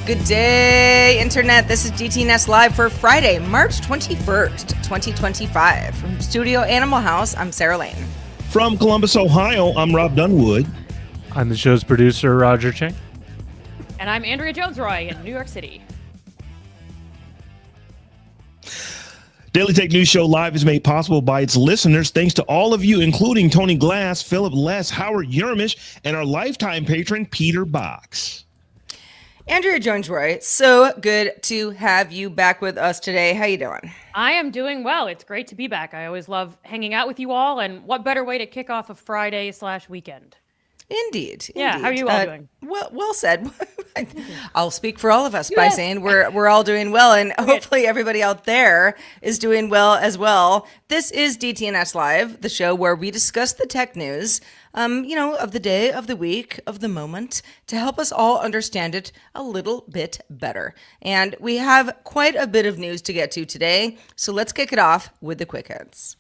Good day, Internet. This is DTNS Live for Friday, March 21st, 2025. From Studio Animal House, I'm Sarah Lane. From Columbus, Ohio, I'm Robb Dunewood. I'm the show's producer, Roger Chang. And I'm Andrea Jones-Rooy in New York City. Daily Tech News Show Live is made possible by its listeners. Thanks to all of you, including Tony Glass, Philip Less, Howard Yermish, and our lifetime patron, Peter Box. Andrea Jones-Rooy, so good to have you back with us today. How you doing? I am doing well. It's great to be back. I always love hanging out with you all, and what better way to kick off a Friday/weekend? Indeed. Yeah, how are you all doing? Well said. I'll speak for all of us by saying we're all doing well, and hopefully everybody out there is doing well as well. This is DTNS Live, the show where we discuss the tech news, of the day, of the week, of the moment, to help us all understand it a little bit better. And we have quite a bit of news to get to today, so let's kick it off with the quick hits.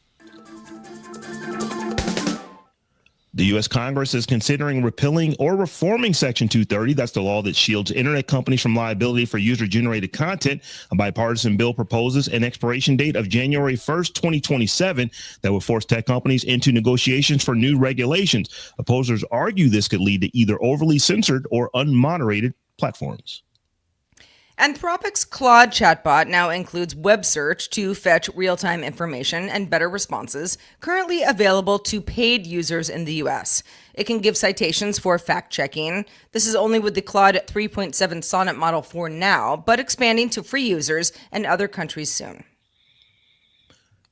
The U.S. Congress is considering repealing or reforming Section 230. That's the law that shields internet companies from liability for user-generated content. A bipartisan bill proposes an expiration date of January 1st, 2027 that would force tech companies into negotiations for new regulations. Opposers argue this could lead to either overly censored or unmoderated platforms. Anthropic's Claude chatbot now includes web search to fetch real-time information and better responses, currently available to paid users in the U.S. It can give citations for fact-checking. This is only with the Claude 3.7 Sonnet model for now, but expanding to free users and other countries soon.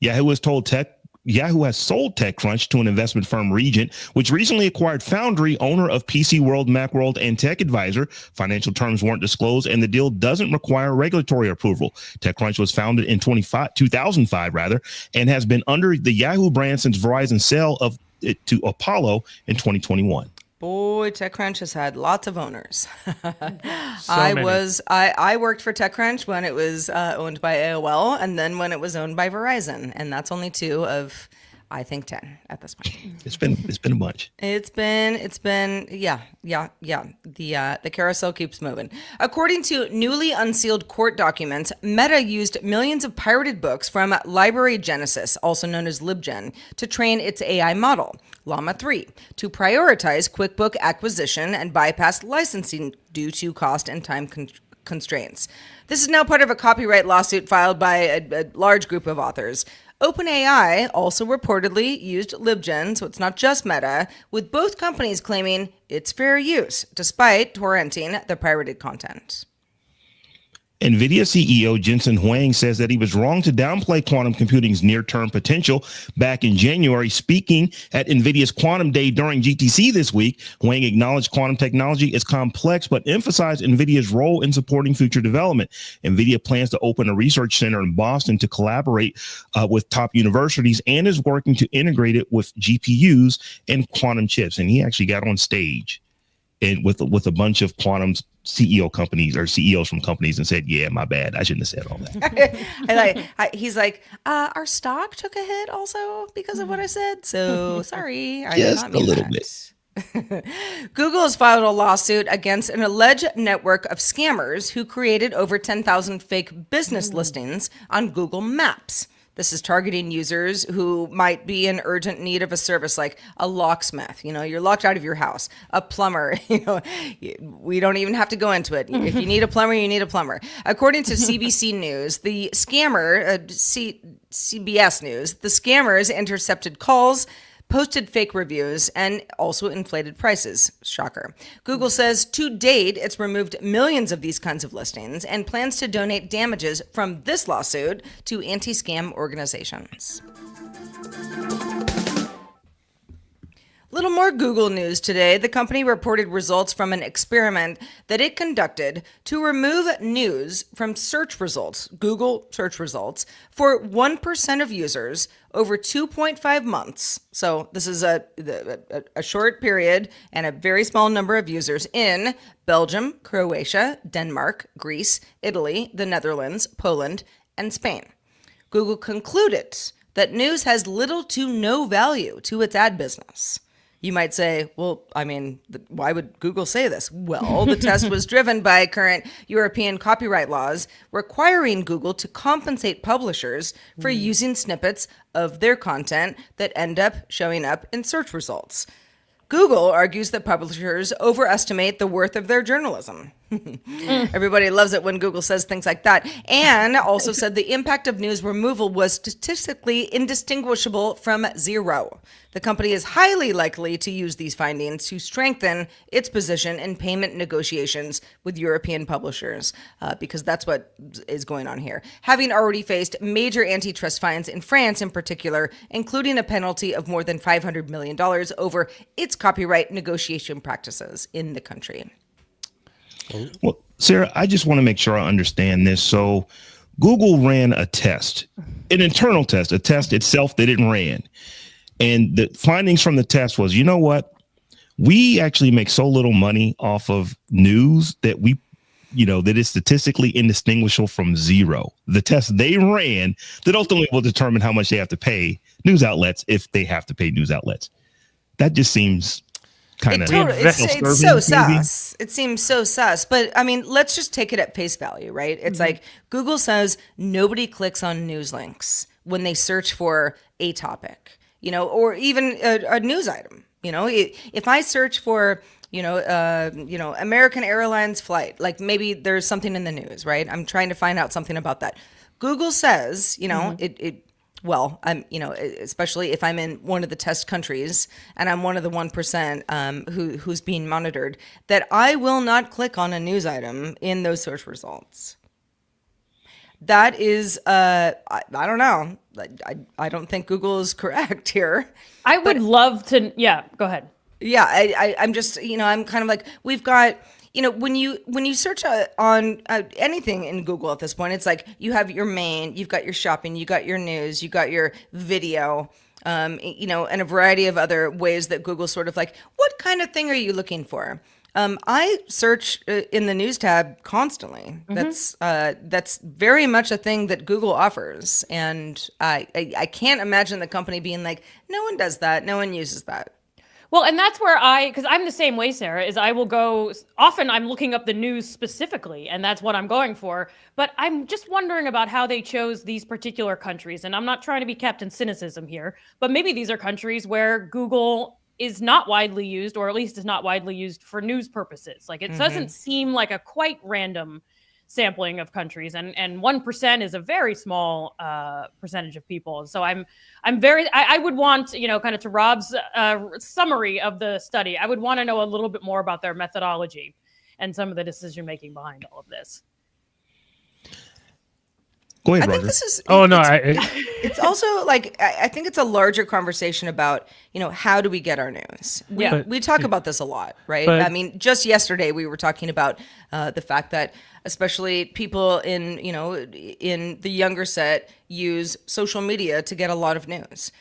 Yahoo has sold TechCrunch to an investment firm, Regent, which recently acquired Foundry, owner of PC World, Macworld, and Tech Advisor. Financial terms weren't disclosed, and the deal doesn't require regulatory approval. TechCrunch was founded in 2005, and has been under the Yahoo brand since Verizon's sale of it to Apollo in 2021. Boy, TechCrunch has had lots of owners. Many. I worked for TechCrunch when it was owned by AOL, and then when it was owned by Verizon, and that's only two of, I think, 10 at this point. It's been a bunch. It's been yeah. The carousel keeps moving. According to newly unsealed court documents, Meta used millions of pirated books from Library Genesis, also known as LibGen, to train its AI model, Llama 3, to prioritize QuickBook acquisition and bypass licensing due to cost and time constraints. This is now part of a copyright lawsuit filed by a large group of authors. OpenAI also reportedly used LibGen, so it's not just Meta, with both companies claiming it's fair use, despite torrenting the pirated content. Nvidia CEO Huang says that he was wrong to downplay quantum computing's near-term potential. Back in January, speaking at Nvidia's Quantum Day during GTC this week, Huang acknowledged quantum technology is complex, but emphasized Nvidia's role in supporting future development. Nvidia plans to open a research center in Boston to collaborate with top universities and is working to integrate it with GPUs and quantum chips. And he actually got on stage and with a bunch of quantum CEO companies or CEOs from companies and said, yeah, my bad. I shouldn't have said all that. He's like, our stock took a hit also because of what I said. So sorry. I Just did not mean a little that. Google has filed a lawsuit against an alleged network of scammers who created over 10,000 fake business listings on Google Maps. This is targeting users who might be in urgent need of a service like a locksmith. You're locked out of your house. A plumber. We don't even have to go into it. If you need a plumber, you need a plumber. According to CBC News, the scammer, CBS News, the scammers intercepted calls, posted fake reviews, and also inflated prices. Shocker. Google says to date, it's removed millions of these kinds of listings and plans to donate damages from this lawsuit to anti-scam organizations. Little more Google news today. The company reported results from an experiment that it conducted to remove news from search results, Google search results, for 1% of users over 2.5 months. So this is a short period and a very small number of users in Belgium, Croatia, Denmark, Greece, Italy, the Netherlands, Poland, and Spain. Google concluded that news has little to no value to its ad business. You might say, well, I mean, why would Google say this? Well, the test was driven by current European copyright laws requiring Google to compensate publishers for using snippets of their content that end up showing up in search results. Google argues that publishers overestimate the worth of their journalism. Everybody loves it when Google says things like that. And also said the impact of news removal was statistically indistinguishable from zero. The company is highly likely to use these findings to strengthen its position in payment negotiations with European publishers, because that's what is going on here. Having already faced major antitrust fines in France in particular, including a penalty of more than $500 million over its copyright negotiation practices in the country. Well, Sarah, I just want to make sure I understand this. So Google ran a test, an internal test, a test itself that it ran. And the findings from the test was, you know what? We actually make so little money off of news that that is statistically indistinguishable from zero. The test they ran that ultimately will determine how much they have to pay news outlets if they have to pay news outlets. That just seems kind of it's so sus. It seems so sus. But I mean, let's just take it at face value, right? It's like Google says nobody clicks on news links when they search for a topic, or even a news item. If I search for American Airlines flight, like maybe there's something in the news, right? I'm trying to find out something about that. Google says, well, I'm, especially if I'm in one of the test countries and I'm one of the 1% who's being monitored, that I will not click on a news item in those search results. That is, I don't know. I don't think Google is correct here. I would love to. Yeah, go ahead. Yeah, I'm just, I'm kind of like, we've got, when you search on anything in Google at this point, it's like you have your main, you've got your shopping, you got your news, you got your video, and a variety of other ways that Google sort of like, what kind of thing are you looking for? I search in the news tab constantly. That's very much a thing that Google offers, and I can't imagine the company being like, no one does that, no one uses that. Well, and that's where because I'm the same way, Sarah, is I will go, often I'm looking up the news specifically, and that's what I'm going for. But I'm just wondering about how they chose these particular countries. And I'm not trying to be Captain Cynicism here, but maybe these are countries where Google is not widely used, or at least is not widely used for news purposes. Like, it doesn't seem like a quite random sampling of countries, and 1% is a very small percentage of people. And so I would want, kind of to Robb's summary of the study, I would want to know a little bit more about their methodology and some of the decision making behind all of this. Go ahead, I Roger. think this is. It's also like, I think it's a larger conversation about, how do we get our news? We talk about this a lot, right? I mean, just yesterday we were talking about the fact that especially people in the younger set use social media to get a lot of news.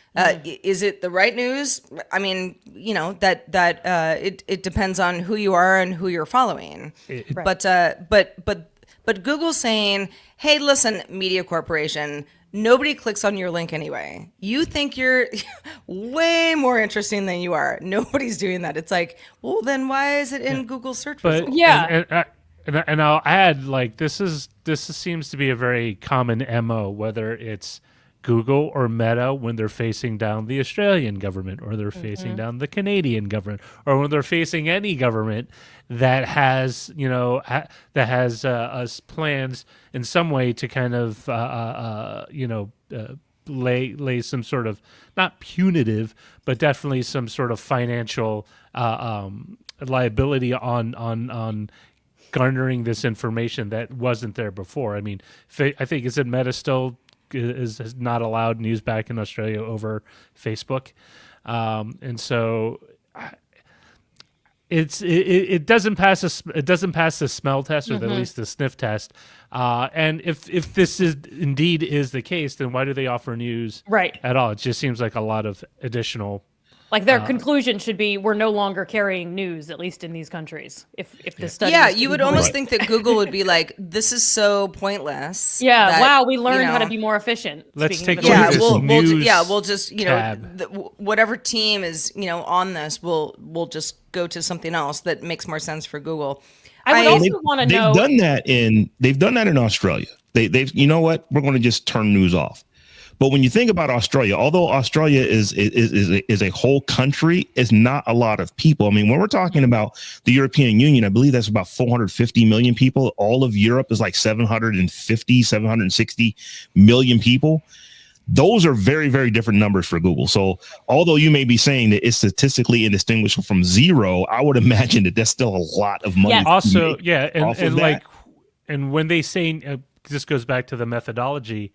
Is it the right news? I mean, it depends on who you are and who you're following. But Google's saying, hey, listen, media corporation, nobody clicks on your link anyway. You think you're way more interesting than you are. Nobody's doing that. It's like, well, then why is it in Google search results? Yeah. And I'll add, like, this seems to be a very common MO, whether it's Google or Meta when they're facing down the Australian government, or they're facing down the Canadian government, or when they're facing any government that has, plans in some way to kind of, lay some sort of, not punitive, but definitely some sort of financial liability on garnering this information that wasn't there before. I mean, I think, is it Meta still is not allowed news back in Australia over Facebook, and so it doesn't pass the smell test, or at least the sniff test. And if this is indeed is the case, then why do they offer news right at all? It just seems like a lot of additional Like their conclusion should be, we're no longer carrying news, at least in these countries. If the study, Yeah, is to you be would believed. almost think that Google would be like, this is so pointless. Yeah, that, wow, we you learned how to know, be more efficient. Let's speaking take of away Yeah, this efficiency. news we'll just tab. whatever team is on this, we'll just go to something else that makes more sense for Google. I would also want to know. They've done that in Australia. They've you know what? We're going to just turn news off. But when you think about Australia, although Australia is a whole country, it's not a lot of people. I mean, when we're talking about the European Union, I believe that's about 450 million people. All of Europe is like 760 million people. Those are very, very different numbers for Google. So although you may be saying that it's statistically indistinguishable from zero, I would imagine that that's still a lot of money. Yes. Also, yeah, off of and that. like, and when they say this goes back to the methodology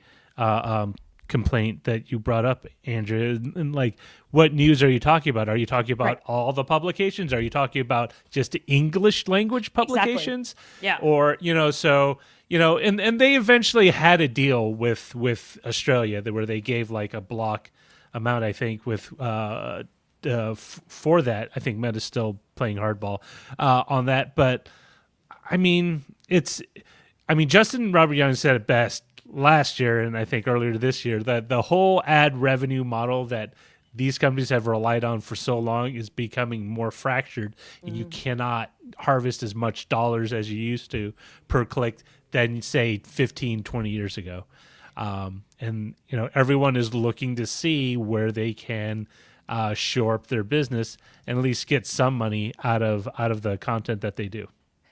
complaint that you brought up, Andrea, and like, what news are you talking about? Are you talking about all the publications? Are you talking about just English language publications? Yeah. Or so and they eventually had a deal with Australia where they gave like a block amount, I think, with for that. I think Meta's still playing hardball on that, but I mean, Justin Robert Young said it best last year, and I think earlier this year, that the whole ad revenue model that these companies have relied on for so long is becoming more fractured, and you cannot harvest as much dollars as you used to per click than, say, 15, 20 years ago. And everyone is looking to see where they can shore up their business and at least get some money out of the content that they do.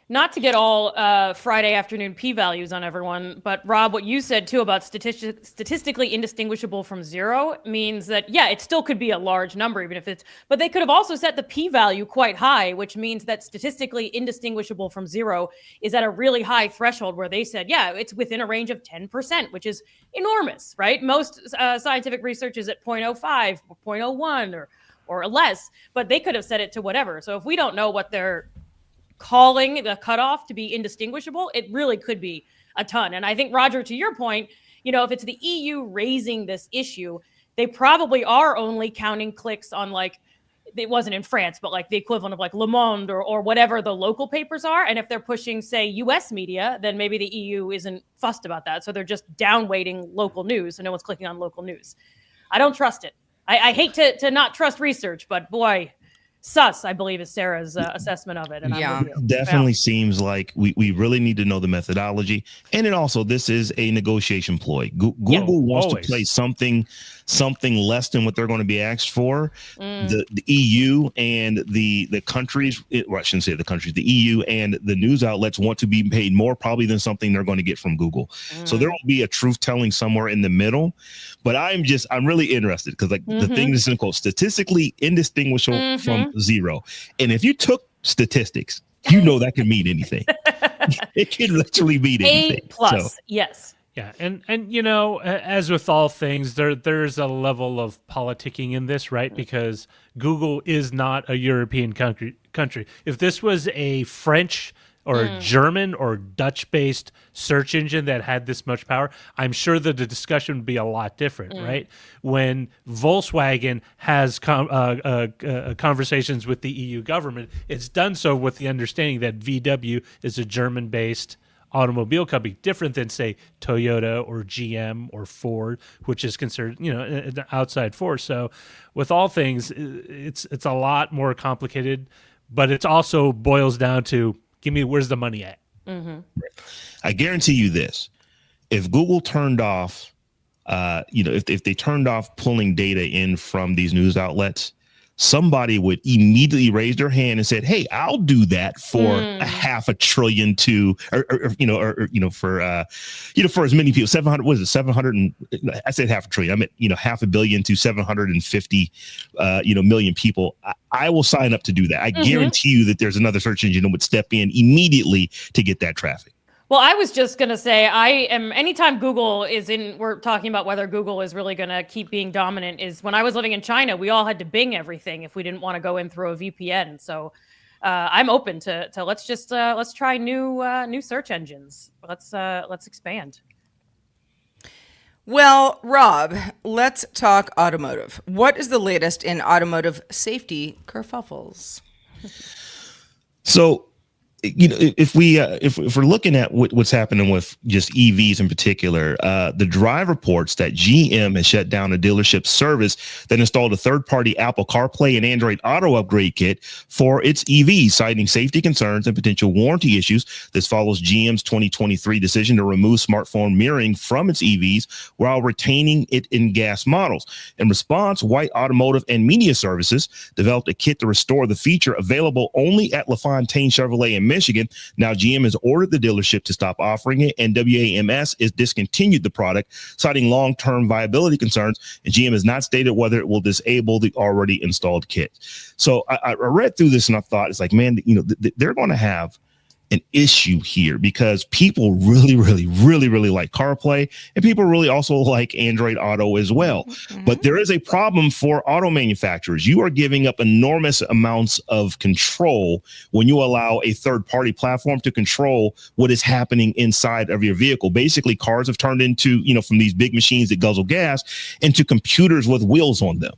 Not to get all Friday afternoon p-values on everyone, but Rob, what you said too about statistically indistinguishable from zero means that, yeah, it still could be a large number, even if but they could have also set the p-value quite high, which means that statistically indistinguishable from zero is at a really high threshold where they said, yeah, it's within a range of 10%, which is enormous, right? Most scientific research is at 0.05 or 0.01 or less, but they could have set it to whatever. So if we don't know what they're calling the cutoff to be indistinguishable, it really could be a ton. And I think, Roger, to your point, if it's the EU raising this issue, they probably are only counting clicks on, like, it wasn't in France, but like the equivalent of like Le Monde or whatever the local papers are. And if they're pushing, say, US media, then maybe the EU isn't fussed about that. So they're just down-weighting local news, so no one's clicking on local news. I don't trust it. I hate to not trust research, but boy, sus, I believe, is Sarah's assessment of it. And Yeah. I'm with you. Definitely seems like we really need to know the methodology. And this is a negotiation ploy. Google wants always to play something less than what they're going to be asked for. The EU and the countries, I shouldn't say the countries, the EU and the news outlets want to be paid more probably than something they're going to get from Google. So there will be a truth telling somewhere in the middle. But I'm really interested because the thing is in quote, statistically indistinguishable from zero. And if you took statistics, that can mean anything. It can literally mean anything. A+, yes. Yeah, and as with all things, there's a level of politicking in this, right? Because Google is not a European country. If this was a French or German or Dutch-based search engine that had this much power, I'm sure that the discussion would be a lot different, right? When Volkswagen has conversations with the EU government, it's done so with the understanding that VW is a German-based automobile company, different than, say, Toyota or GM or Ford, which is considered, an outside force. So with all things, it's a lot more complicated, but it also boils down to, where's the money at? I guarantee you this: if Google turned off, if they turned off pulling data in from these news outlets, somebody would immediately raise their hand and said, "Hey, I'll do that for $500 billion for as many people. 700, what is it? 700 I said $500 billion. I meant $500 million to 750 million people. I will sign up to do that. I guarantee you that there's another search engine that would step in immediately to get that traffic." Well, I was just going to say, anytime Google is we're talking about whether Google is really going to keep being dominant, is when I was living in China, we all had to Bing everything if we didn't want to go in through a VPN. So I'm open to let's try new search engines. Let's expand. Well, Rob, let's talk automotive. What is the latest in automotive safety kerfuffles? So, if we're looking at what's happening with just EVs in particular, the Drive reports that GM has shut down a dealership service that installed a third-party Apple CarPlay and Android Auto upgrade kit for its EVs, citing safety concerns and potential warranty issues. This follows GM's 2023 decision to remove smartphone mirroring from its EVs while retaining it in gas models. In response, White Automotive and Media Services developed a kit to restore the feature available only at LaFontaine Chevrolet in Michigan. Now, GM has ordered the dealership to stop offering it, and WAMS is discontinued the product, citing long-term viability concerns. And GM has not stated whether it will disable the already installed kit. So I read through this and I thought, it's like, man, they're going to have an issue here because people really like CarPlay, and people really also like Android Auto as well. But there is a problem for auto manufacturers. You are giving up enormous amounts of control when you allow a third-party platform to control what is happening inside of your vehicle. Basically, cars have turned into, from these big machines that guzzle gas into computers with wheels on them.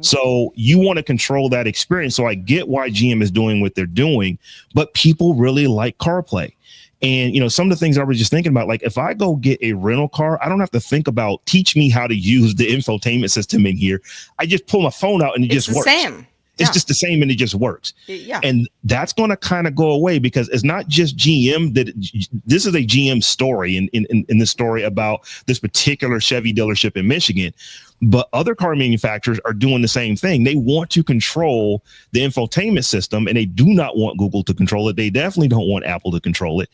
So you want to control that experience. So I get why GM is doing what they're doing, but people really like CarPlay. And, some of the things I was just thinking about, like if I go get a rental car, I don't have to think about teach me how to use the infotainment system in here. I just pull my phone out and it just works. Same. It's just the same and it just works. Yeah. And that's going to kind of go away because it's not just GM this is a GM story in this story about this particular Chevy dealership in Michigan. But other car manufacturers are doing the same thing. They want to control the infotainment system and they do not want Google to control it. They definitely don't want Apple to control it.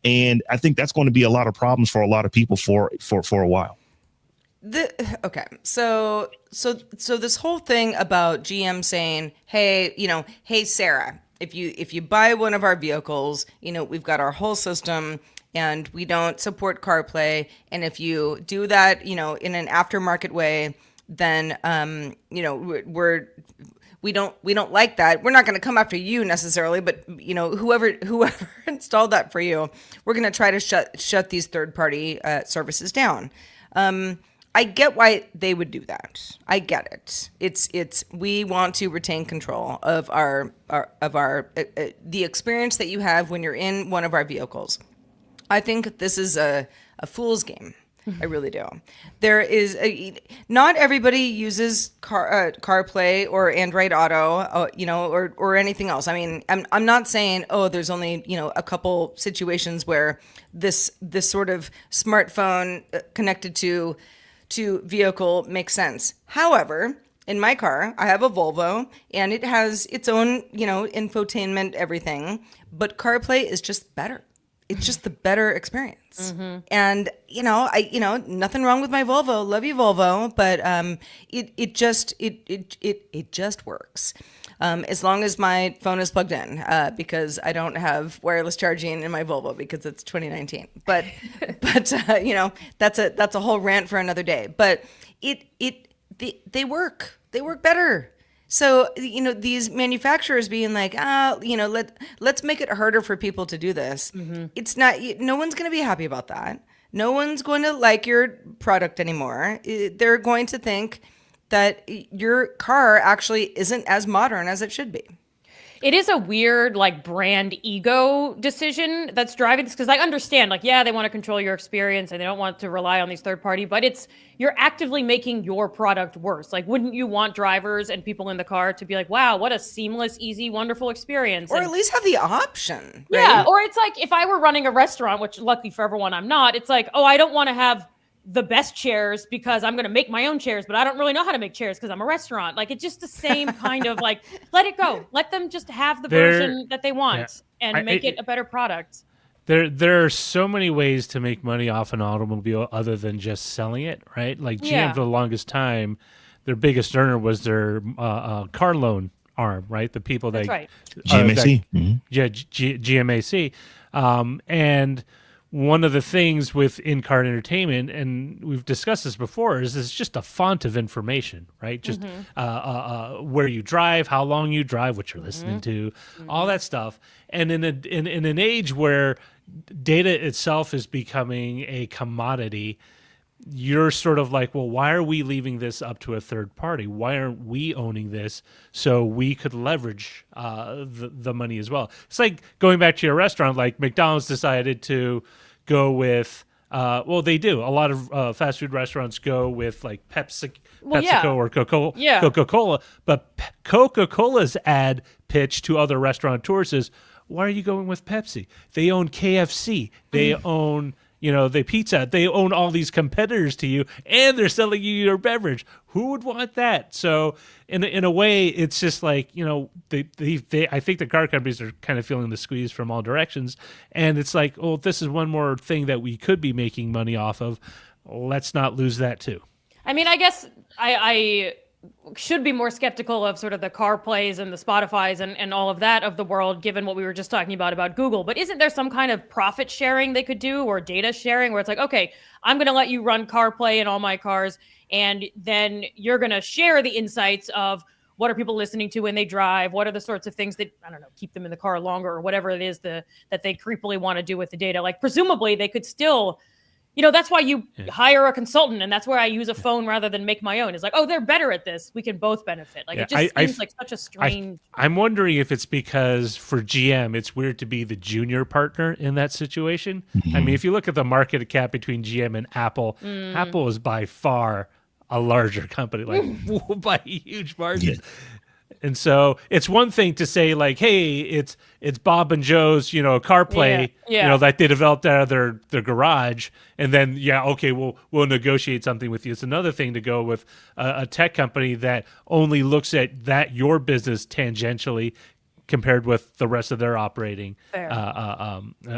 And I think that's going to be a lot of problems for a lot of people for a while. So this whole thing about GM saying, hey Sarah, if you buy one of our vehicles, we've got our whole system and we don't support CarPlay, and if you do that, in an aftermarket way, then we don't like that. We're not going to come after you necessarily, but whoever installed that for you, we're going to try to shut these third-party services down. I get why they would do that. I get it. It's we want to retain control of our the experience that you have when you're in one of our vehicles. I think this is a fool's game. I really do. There is not everybody uses CarPlay or Android Auto, or anything else. I mean, I'm not saying there's only a couple situations where this sort of smartphone connected to vehicle makes sense. However, in my car, I have a Volvo and it has its own, infotainment, everything, but CarPlay is just better. It's just the better experience. And, nothing wrong with my Volvo. Love you, Volvo. But it just works. As long as my phone is plugged in, because I don't have wireless charging in my Volvo because it's 2019. But that's a whole rant for another day. But they work. They work better. So, these manufacturers being like, let's make it harder for people to do this. It's not, no one's going to be happy about that. No one's going to like your product anymore. They're going to think that your car actually isn't as modern as it should be. It is a weird brand ego decision that's driving this, because I understand they want to control your experience and they don't want to rely on these third party, but you're actively making your product worse. Wouldn't you want drivers and people in the car to be like, wow, what a seamless, easy, wonderful experience? Or at least have the option. Right? Yeah. Or it's if I were running a restaurant, which luckily for everyone I'm not, it's I don't want to have the best chairs because I'm going to make my own chairs, but I don't really know how to make chairs because I'm a restaurant. It's just the same kind of let it go. Let them just have the version that they want and make it a better product. There are so many ways to make money off an automobile other than just selling it, right? GM for the longest time, their biggest earner was their car loan arm, right? The people That's right. GMAC. GMAC. And one of the things with in-car entertainment, and we've discussed this before, is it's just a font of information, right? Just where you drive, how long you drive, what you're listening to, all that stuff. And in an age where data itself is becoming a commodity, you're sort of like, well, why are we leaving this up to a third party? Why aren't we owning this so we could leverage the money as well? It's like going back to your restaurant, like McDonald's decided to go with, well, they do. A lot of fast food restaurants go with like PepsiCo or Coca-Cola. But Coca-Cola's ad pitch to other restaurateurs is, why are you going with Pepsi? They own KFC. They own... they pizza, they own all these competitors to you, and they're selling you your beverage. Who would want that? So in a way, it's just like, I think the car companies are kind of feeling the squeeze from all directions. And it's like, oh, this is one more thing that we could be making money off of. Let's not lose that too. I mean, I guess I should be more skeptical of sort of the CarPlays and the Spotifys and all of that of the world, given what we were just talking about Google. But isn't there some kind of profit sharing they could do, or data sharing, where it's like, okay, I'm going to let you run CarPlay in all my cars, and then you're going to share the insights of what are people listening to when they drive, what are the sorts of things that, I don't know, keep them in the car longer, or whatever it is that they creepily want to do with the data. Like, presumably they could still... that's why you hire a consultant, and that's where I use a phone rather than make my own. It's like, oh, they're better at this. We can both benefit. Like, it just seems like such a strange... I'm wondering if it's because for GM, it's weird to be the junior partner in that situation. I mean, if you look at the market cap between GM and Apple, Apple is by far a larger company, like by a huge margin. Yeah. And so it's one thing to say like, hey, it's Bob and Joe's, CarPlay, that they developed out of their garage. And then, okay, we'll negotiate something with you. It's another thing to go with a tech company that only looks at your business tangentially compared with the rest of their operating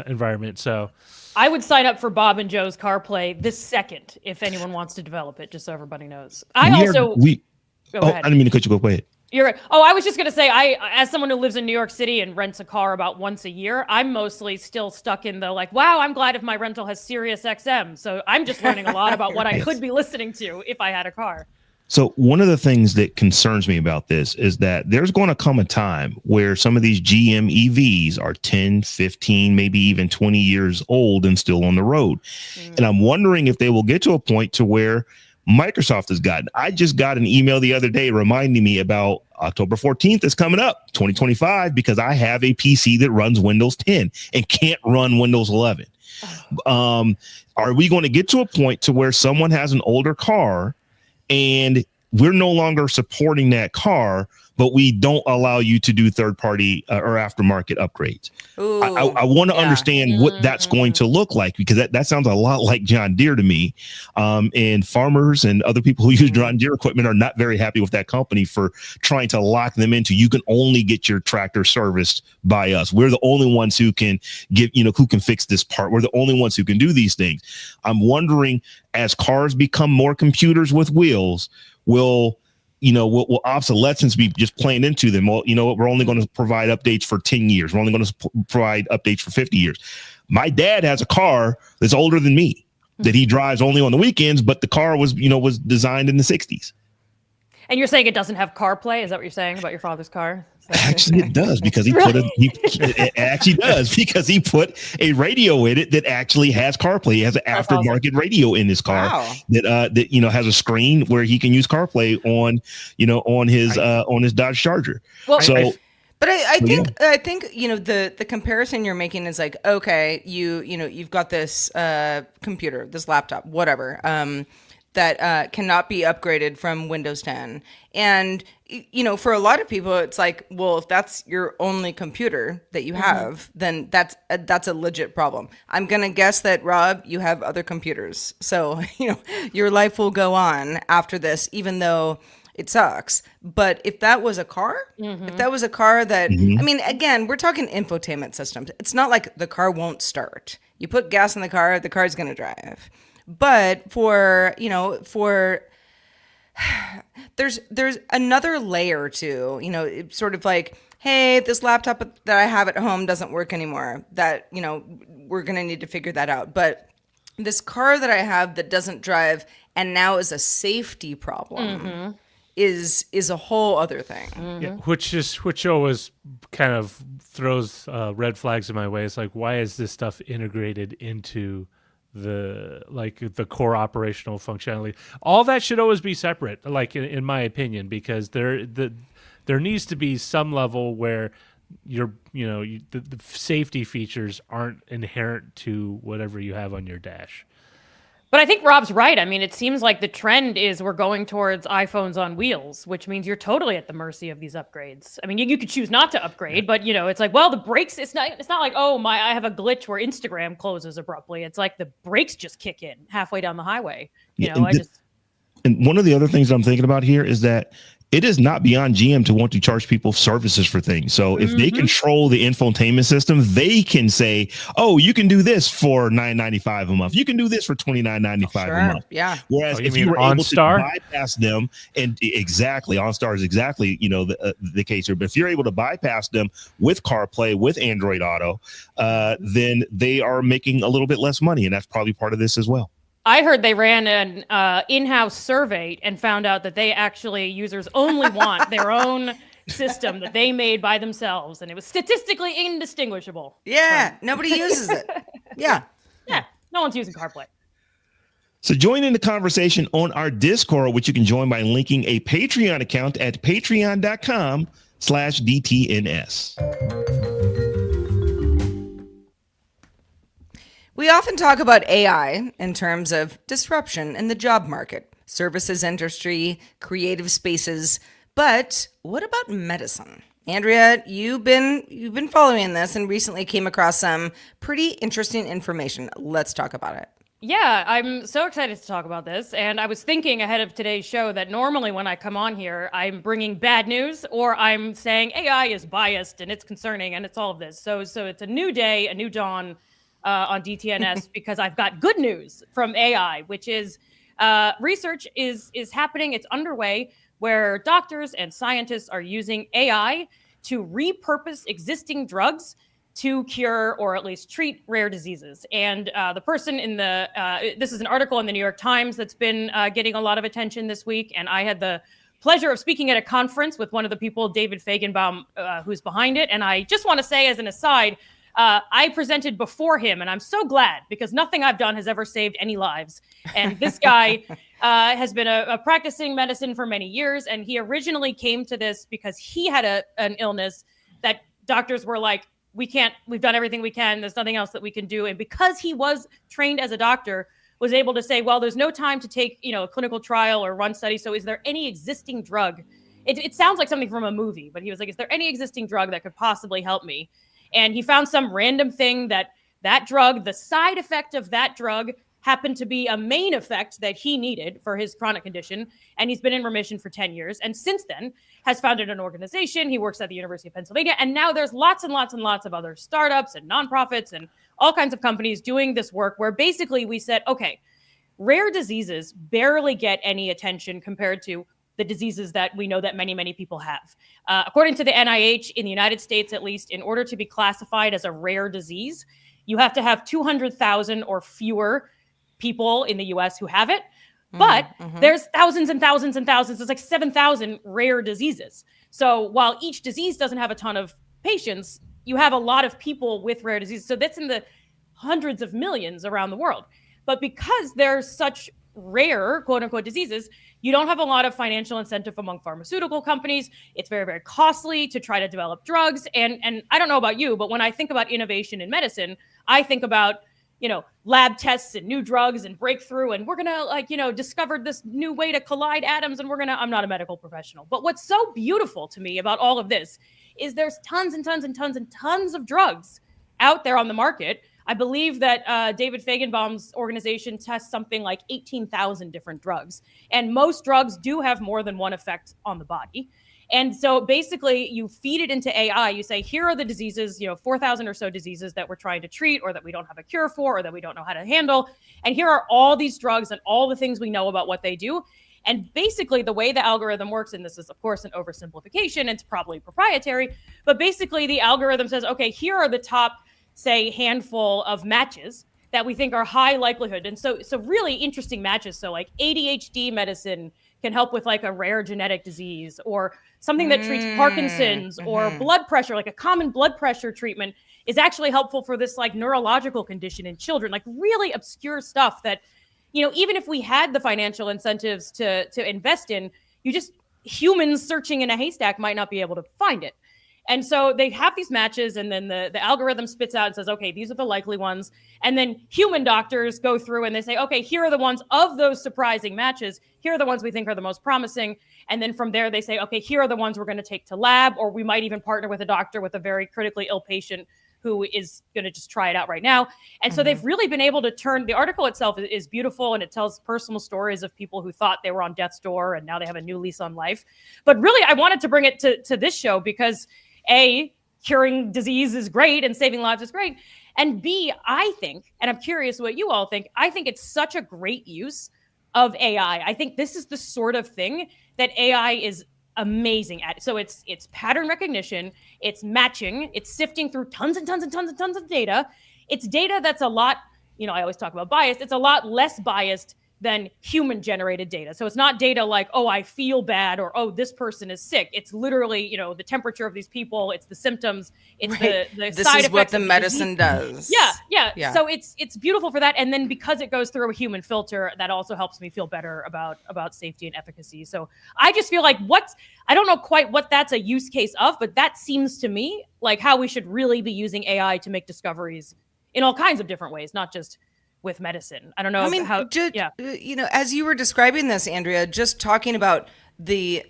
environment. So I would sign up for Bob and Joe's CarPlay this second if anyone wants to develop it, just so everybody knows. Go ahead. I didn't mean to cut you. Go ahead. You're right. Oh, I was just going to say, as someone who lives in New York City and rents a car about once a year, I'm mostly still stuck in the like, wow, I'm glad if my rental has Sirius XM. So I'm just learning a lot about what I could be listening to if I had a car. So one of the things that concerns me about this is that there's going to come a time where some of these GM EVs are 10, 15, maybe even 20 years old and still on the road. And I'm wondering if they will get to a point to where Microsoft has gotten. I just got an email the other day reminding me about October 14th is coming up, 2025, because I have a PC that runs Windows 10 and can't run Windows 11. Are we going to get to a point to where someone has an older car and we're no longer supporting that car, but we don't allow you to do third-party or aftermarket upgrades? Ooh, I want to understand what that's going to look like, because that sounds a lot like John Deere to me. And farmers and other people who use John Deere equipment are not very happy with that company for trying to lock them into, you can only get your tractor serviced by us. We're the only ones who can who can fix this part. We're the only ones who can do these things. I'm wondering, as cars become more computers with wheels, will obsolescence be just playing into them? Well, we're only going to provide updates for 10 years. We're only going to provide updates for 50 years. My dad has a car that's older than me that he drives only on the weekends, but the car was designed in the 60s. And you're saying it doesn't have CarPlay? Is that what you're saying about your father's car? Actually, it does, because he put a radio in it that actually has CarPlay. He has an aftermarket radio in his car that has a screen where he can use CarPlay on his Dodge Charger. Well, but I think the comparison you're making is like, okay, you've got this computer, this laptop, whatever, that cannot be upgraded from Windows 10. And, for a lot of people, it's like, well, if that's your only computer that you have, then that's a legit problem. I'm going to guess that, Rob, you have other computers. So, your life will go on after this, even though it sucks. But if that was a car, if that was a car that, I mean, again, we're talking infotainment systems. It's not like the car won't start. You put gas in the car's going to drive. But there's another layer to, it's sort of like, hey, this laptop that I have at home doesn't work anymore. That, we're going to need to figure that out. But this car that I have that doesn't drive and now is a safety problem is a whole other thing. Yeah, which always kind of throws red flags in my way. It's like, why is this stuff integrated into the core operational functionality. All that should always be separate, like in my opinion, because there needs to be some level where the safety features aren't inherent to whatever you have on your dash. But I think Robb's right. I mean, it seems like the trend is we're going towards iPhones on wheels, which means you're totally at the mercy of these upgrades. I mean, you could choose not to upgrade, but it's like, well, the brakes. It's not like, oh I have a glitch where Instagram closes abruptly. It's like the brakes just kick in halfway down the highway. And one of the other things I'm thinking about here is that it is not beyond GM to want to charge people services for things. So if they control the infotainment system, they can say, oh, you can do this for $9.95 a month. You can do this for $29.95 a month. Yeah. Whereas if you were able to bypass them, and exactly, OnStar is exactly, the case here. But if you're able to bypass them with CarPlay, with Android Auto, then they are making a little bit less money. And that's probably part of this as well. I heard they ran an in-house survey and found out that users only want their own system that they made by themselves, and it was statistically indistinguishable. Yeah, nobody uses it. Yeah. Yeah, no one's using CarPlay. So join in the conversation on our Discord, which you can join by linking a Patreon account at patreon.com/DTNS. We often talk about AI in terms of disruption in the job market, services industry, creative spaces, but what about medicine? Andrea, you've been following this and recently came across some pretty interesting information. Let's talk about it. Yeah, I'm so excited to talk about this. And I was thinking ahead of today's show that normally when I come on here, I'm bringing bad news or I'm saying AI is biased and it's concerning and it's all of this. So it's a new day, a new dawn on DTNS because I've got good news from AI, which is research is happening. It's underway where doctors and scientists are using AI to repurpose existing drugs to cure or at least treat rare diseases. And the person in this is an article in the New York Times that's been getting a lot of attention this week. And I had the pleasure of speaking at a conference with one of the people, David Feigenbaum, who's behind it. And I just want to say as an aside, I presented before him, and I'm so glad because nothing I've done has ever saved any lives. And this guy has been a practicing medicine for many years, and he originally came to this because he had an illness that doctors were like, we've done everything we can. There's nothing else that we can do. And because he was trained as a doctor, was able to say, well, there's no time to take, a clinical trial or run studies. So is there any existing drug? It sounds like something from a movie, but he was like, is there any existing drug that could possibly help me? And he found some random thing that drug, the side effect of that drug happened to be a main effect that he needed for his chronic condition. And he's been in remission for 10 years. And since then has founded an organization. He works at the University of Pennsylvania. And now there's lots and lots and lots of other startups and nonprofits and all kinds of companies doing this work where basically we said, okay, rare diseases barely get any attention compared to the diseases that we know that many, many people have. According to the NIH, in the United States, at least, in order to be classified as a rare disease, you have to have 200,000 or fewer people in the US who have it. But there's thousands and thousands and thousands. There's like 7,000 rare diseases. So while each disease doesn't have a ton of patients, you have a lot of people with rare diseases. So that's in the hundreds of millions around the world. But because there's such rare, quote unquote, diseases, you don't have a lot of financial incentive among pharmaceutical companies. It's very, very costly to try to develop drugs. And I don't know about you, but when I think about innovation in medicine, I think about, lab tests and new drugs and breakthrough. And we're going to discover this new way to collide atoms. And I'm not a medical professional. But what's so beautiful to me about all of this is there's tons and tons and tons and tons of drugs out there on the market. I believe that David Feigenbaum's organization tests something like 18,000 different drugs. And most drugs do have more than one effect on the body. And so basically you feed it into AI. You say, here are the diseases, 4,000 or so diseases that we're trying to treat or that we don't have a cure for or that we don't know how to handle. And here are all these drugs and all the things we know about what they do. And basically the way the algorithm works, and this is of course an oversimplification, it's probably proprietary, but basically the algorithm says, okay, here are the top, say, handful of matches that we think are high likelihood. And so really interesting matches. So like ADHD medicine can help with like a rare genetic disease or something that treats Parkinson's or blood pressure, like a common blood pressure treatment is actually helpful for this like neurological condition in children, like really obscure stuff that, you know, even if we had the financial incentives to invest in, humans searching in a haystack might not be able to find it. And so they have these matches, and then the algorithm spits out and says, okay, these are the likely ones. And then human doctors go through and they say, okay, here are the ones of those surprising matches. Here are the ones we think are the most promising. And then from there, they say, okay, here are the ones we're going to take to lab, or we might even partner with a doctor with a very critically ill patient who is going to just try it out right now. And so they've really been able to turn, the article itself is beautiful, and it tells personal stories of people who thought they were on death's door and now they have a new lease on life. But really, I wanted to bring it to this show because A, curing disease is great and saving lives is great. And B, I think, and I'm curious what you all think, I think it's such a great use of AI. I think this is the sort of thing that AI is amazing at. So it's pattern recognition, it's matching, it's sifting through tons and tons and tons and tons of data. It's data that's a lot, you know, I always talk about bias. It's a lot less biased than human generated data. So it's not data like, oh, I feel bad, or, oh, this person is sick. It's literally, you know, the temperature of these people. It's the symptoms. It's the this side is effects. what the medicine does. Yeah. So it's beautiful for that. And then because it goes through a human filter, that also helps me feel better about safety and efficacy. So I just feel like I don't know quite what that's a use case of, but that seems to me like how we should really be using AI to make discoveries in all kinds of different ways, not just with medicine. I don't know. I mean, you know, as you were describing this, Andrea, just talking about the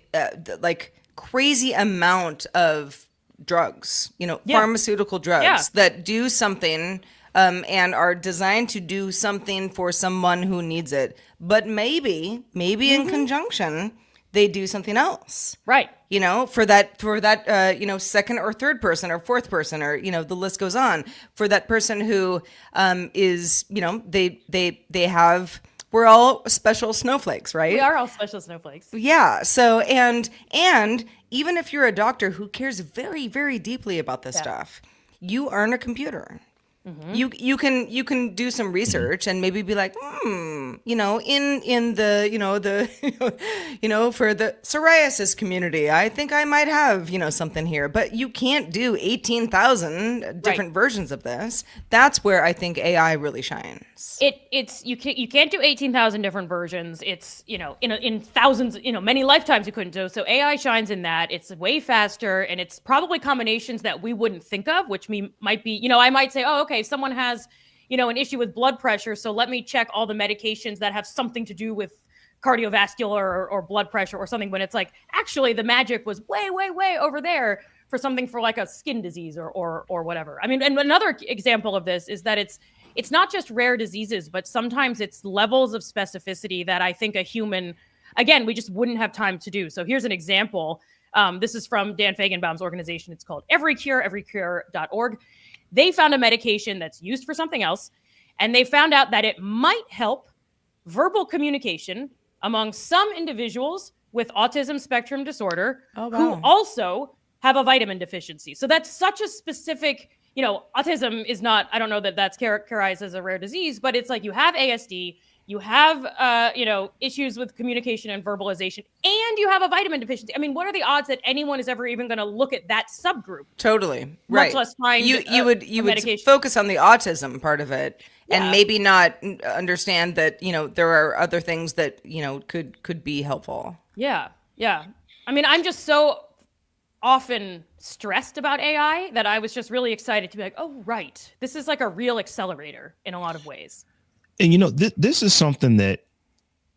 like crazy amount of drugs, you know, pharmaceutical drugs that do something and are designed to do something for someone who needs it, but maybe in conjunction they do something else. Right. You know, for that, you know, second or third person or fourth person, or, you know, the list goes on, for that person who is, you know, we're all special snowflakes, right? We are all special snowflakes. Yeah. So, and even if you're a doctor who cares very, very deeply about this stuff, you aren't a computer. You can do some research and maybe be like, you know, in the, you know, you know, for the psoriasis community, I think I might have, you know, something here. But you can't do 18,000 different versions of this. That's where I think AI really shines. You can't do 18,000 different versions. It's, you know, in thousands, you know, many lifetimes you couldn't do. So AI shines in that. It's way faster, and it's probably combinations that we wouldn't think of, which might be, you know, I might say, oh, okay, someone has, you know, an issue with blood pressure, so let me check all the medications that have something to do with cardiovascular or blood pressure or something, when it's like, actually the magic was way, way, way over there for something for like a skin disease or whatever. I mean, and another example of this is that it's not just rare diseases, but sometimes it's levels of specificity that I think a human, again, we just wouldn't have time to do. So here's an example. This is from Dan Fagenbaum's organization. It's called everycure.org. They found a medication that's used for something else, and they found out that it might help verbal communication among some individuals with autism spectrum disorder who also have a vitamin deficiency. So that's such a specific, you know, autism is not, I don't know that that's characterized as a rare disease, but it's like you have ASD, you have, you know, issues with communication and verbalization, and you have a vitamin deficiency. I mean, what are the odds that anyone is ever even going to look at that subgroup? Totally. Right. Much less find you would focus on the autism part I and maybe not understand that, you know, there are other things that, you know, could be helpful. Yeah. Yeah. I mean, I'm just so often stressed about AI that I was just really excited to be like, oh, right. This is like a real accelerator in a lot of ways. And, you know, this is something that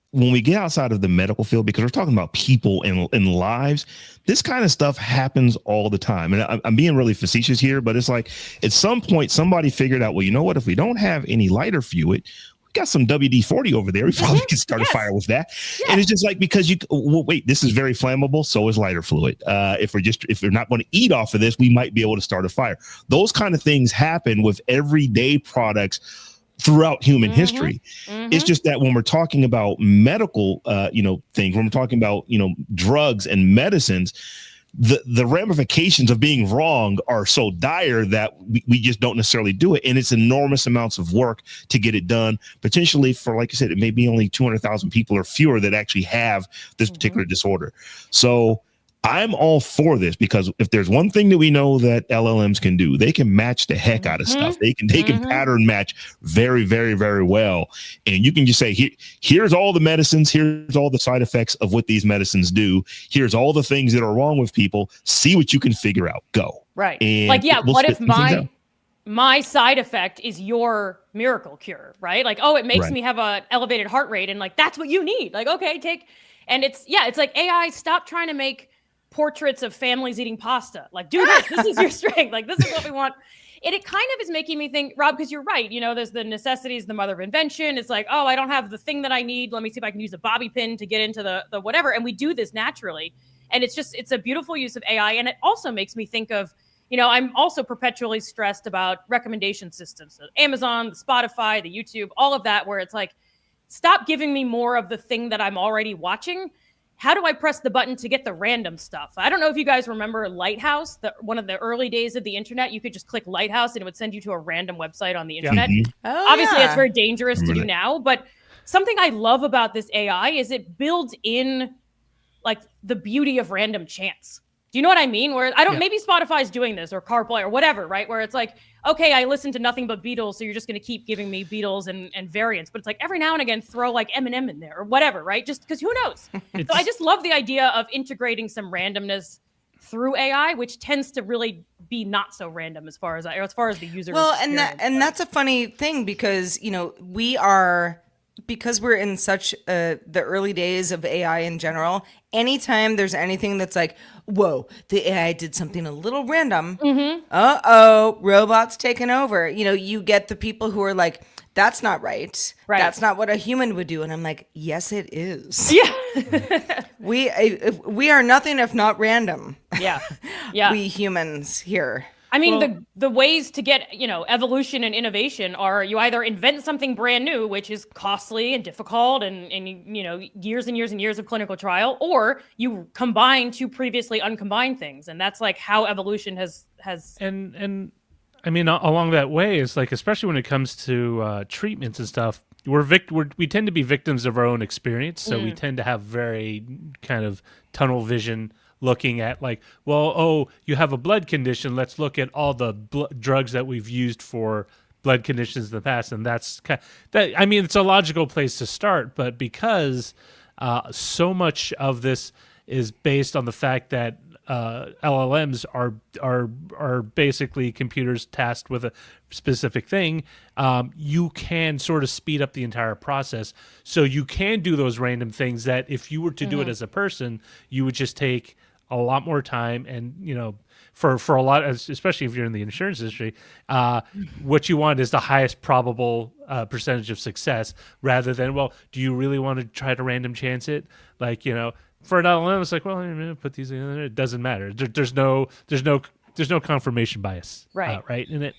when we get outside of the medical field, because we're talking about people and lives, this kind of stuff happens all the time. And I'm being really facetious here, but it's like at some point somebody figured out, well, you know what, if we don't have any lighter fluid, we got some WD-40 over there. We probably could start a fire with that. And it's just like, because wait, this is very flammable. So is lighter fluid. If we're not going to eat off of this, we might be able to start a fire. Those kind of things happen with everyday products throughout human history. It's just that when we're talking about medical, you know, things, when we're talking about, you know, drugs and medicines, the ramifications of being wrong are so dire that we just don't necessarily do it. And it's enormous amounts of work to get it done. Potentially for, like I said, it may be only 200,000 people or fewer that actually have this particular disorder. So I'm all for this, because if there's one thing that we know that LLMs can do, they can match the heck out of stuff. They can pattern match very, very, very well. And you can just say, here's all the medicines, here's all the side effects of what these medicines do. Here's all the things that are wrong with people. See what you can figure out. Go. Right. And like, yeah, we'll what if spit some things out. my side effect is your miracle cure, right? Like, oh, it makes Right. me have a elevated heart rate, and like that's what you need. Like, okay, and it's like AI, stop trying to make portraits of families eating pasta. Like, do this. This is your strength. Like, this is what we want. And it kind of is making me think, Rob, because you're right. You know, there's the necessity is the mother of invention. It's like, oh, I don't have the thing that I need. Let me see if I can use a bobby pin to get into the whatever. And we do this naturally. And it's a beautiful use of AI. And it also makes me think of, you know, I'm also perpetually stressed about recommendation systems. So Amazon, the Spotify, the YouTube, all of that, where it's like, stop giving me more of the thing that I'm already watching. How do I press the button to get the random stuff? I don't know if you guys remember Lighthouse, one of the early days of the internet. You could just click Lighthouse and it would send you to a random website on the internet. Oh, Obviously, yeah. it's very dangerous to do now. But something I love about this AI is it builds in like the beauty of random chance. Do you know what I mean? Where maybe Spotify's doing this or CarPlay or whatever, right? Where it's like, okay, I listen to nothing but Beatles, so you're just going to keep giving me Beatles and variants. But it's like every now and again, throw like Eminem in there or whatever, right? Just because who knows? So I just love the idea of integrating some randomness through AI, which tends to really be not so random as far as the user. Well, and that's a funny thing, because, you know, because we're in such the early days of AI in general, anytime there's anything that's like, whoa, the AI did something a little random. Uh-oh, robots taking over. You know, you get the people who are like, that's not right. That's not what a human would do. And I'm like, yes, it is. Yeah. We are nothing if not random. Yeah. Yeah. We humans here. I mean, the ways to get, you know, evolution and innovation are you either invent something brand new, which is costly and difficult and you know, years and years and years of clinical trial, or you combine two previously uncombined things. And that's like how evolution has. And I mean, along that way, it's like, especially when it comes to treatments and stuff, we tend to be victims of our own experience. So we tend to have very kind of tunnel vision, looking at like, well, oh, you have a blood condition. Let's look at all the drugs that we've used for blood conditions in the past. And that's I mean, it's a logical place to start, but because so much of this is based on the fact that LLMs are basically computers tasked with a specific thing, you can sort of speed up the entire process. So you can do those random things that if you were to do it as a person, you would just take a lot more time. And, you know, for a lot, especially if you're in the insurance industry, what you want is the highest probable percentage of success, rather than, well, do you really want to try to random chance it? Like, you know, for an LLM, it's like, well, I'm gonna put these in there. It doesn't matter. There's no confirmation bias, right in it.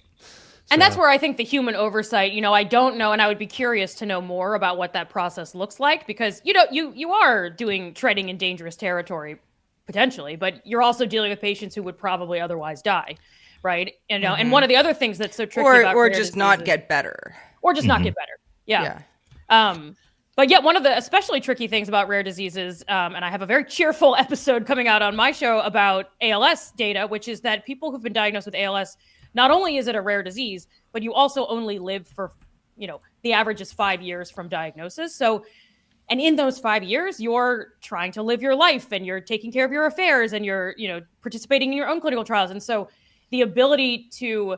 And that's where I think the human oversight, you know, I don't know, and I would be curious to know more about what that process looks like, because, you know, you are treading in dangerous territory potentially, but you're also dealing with patients who would probably otherwise die, right? You know, and one of the other things that's so tricky about or just not get better, or just not get better, But yet one of the especially tricky things about rare diseases, and I have a very cheerful episode coming out on my show about ALS data, which is that people who've been diagnosed with ALS, not only is it a rare disease, but you also only live for, you know, the average is 5 years from diagnosis. So, and in those 5 years, you're trying to live your life and you're taking care of your affairs and you're, you know, participating in your own clinical trials. And so the ability to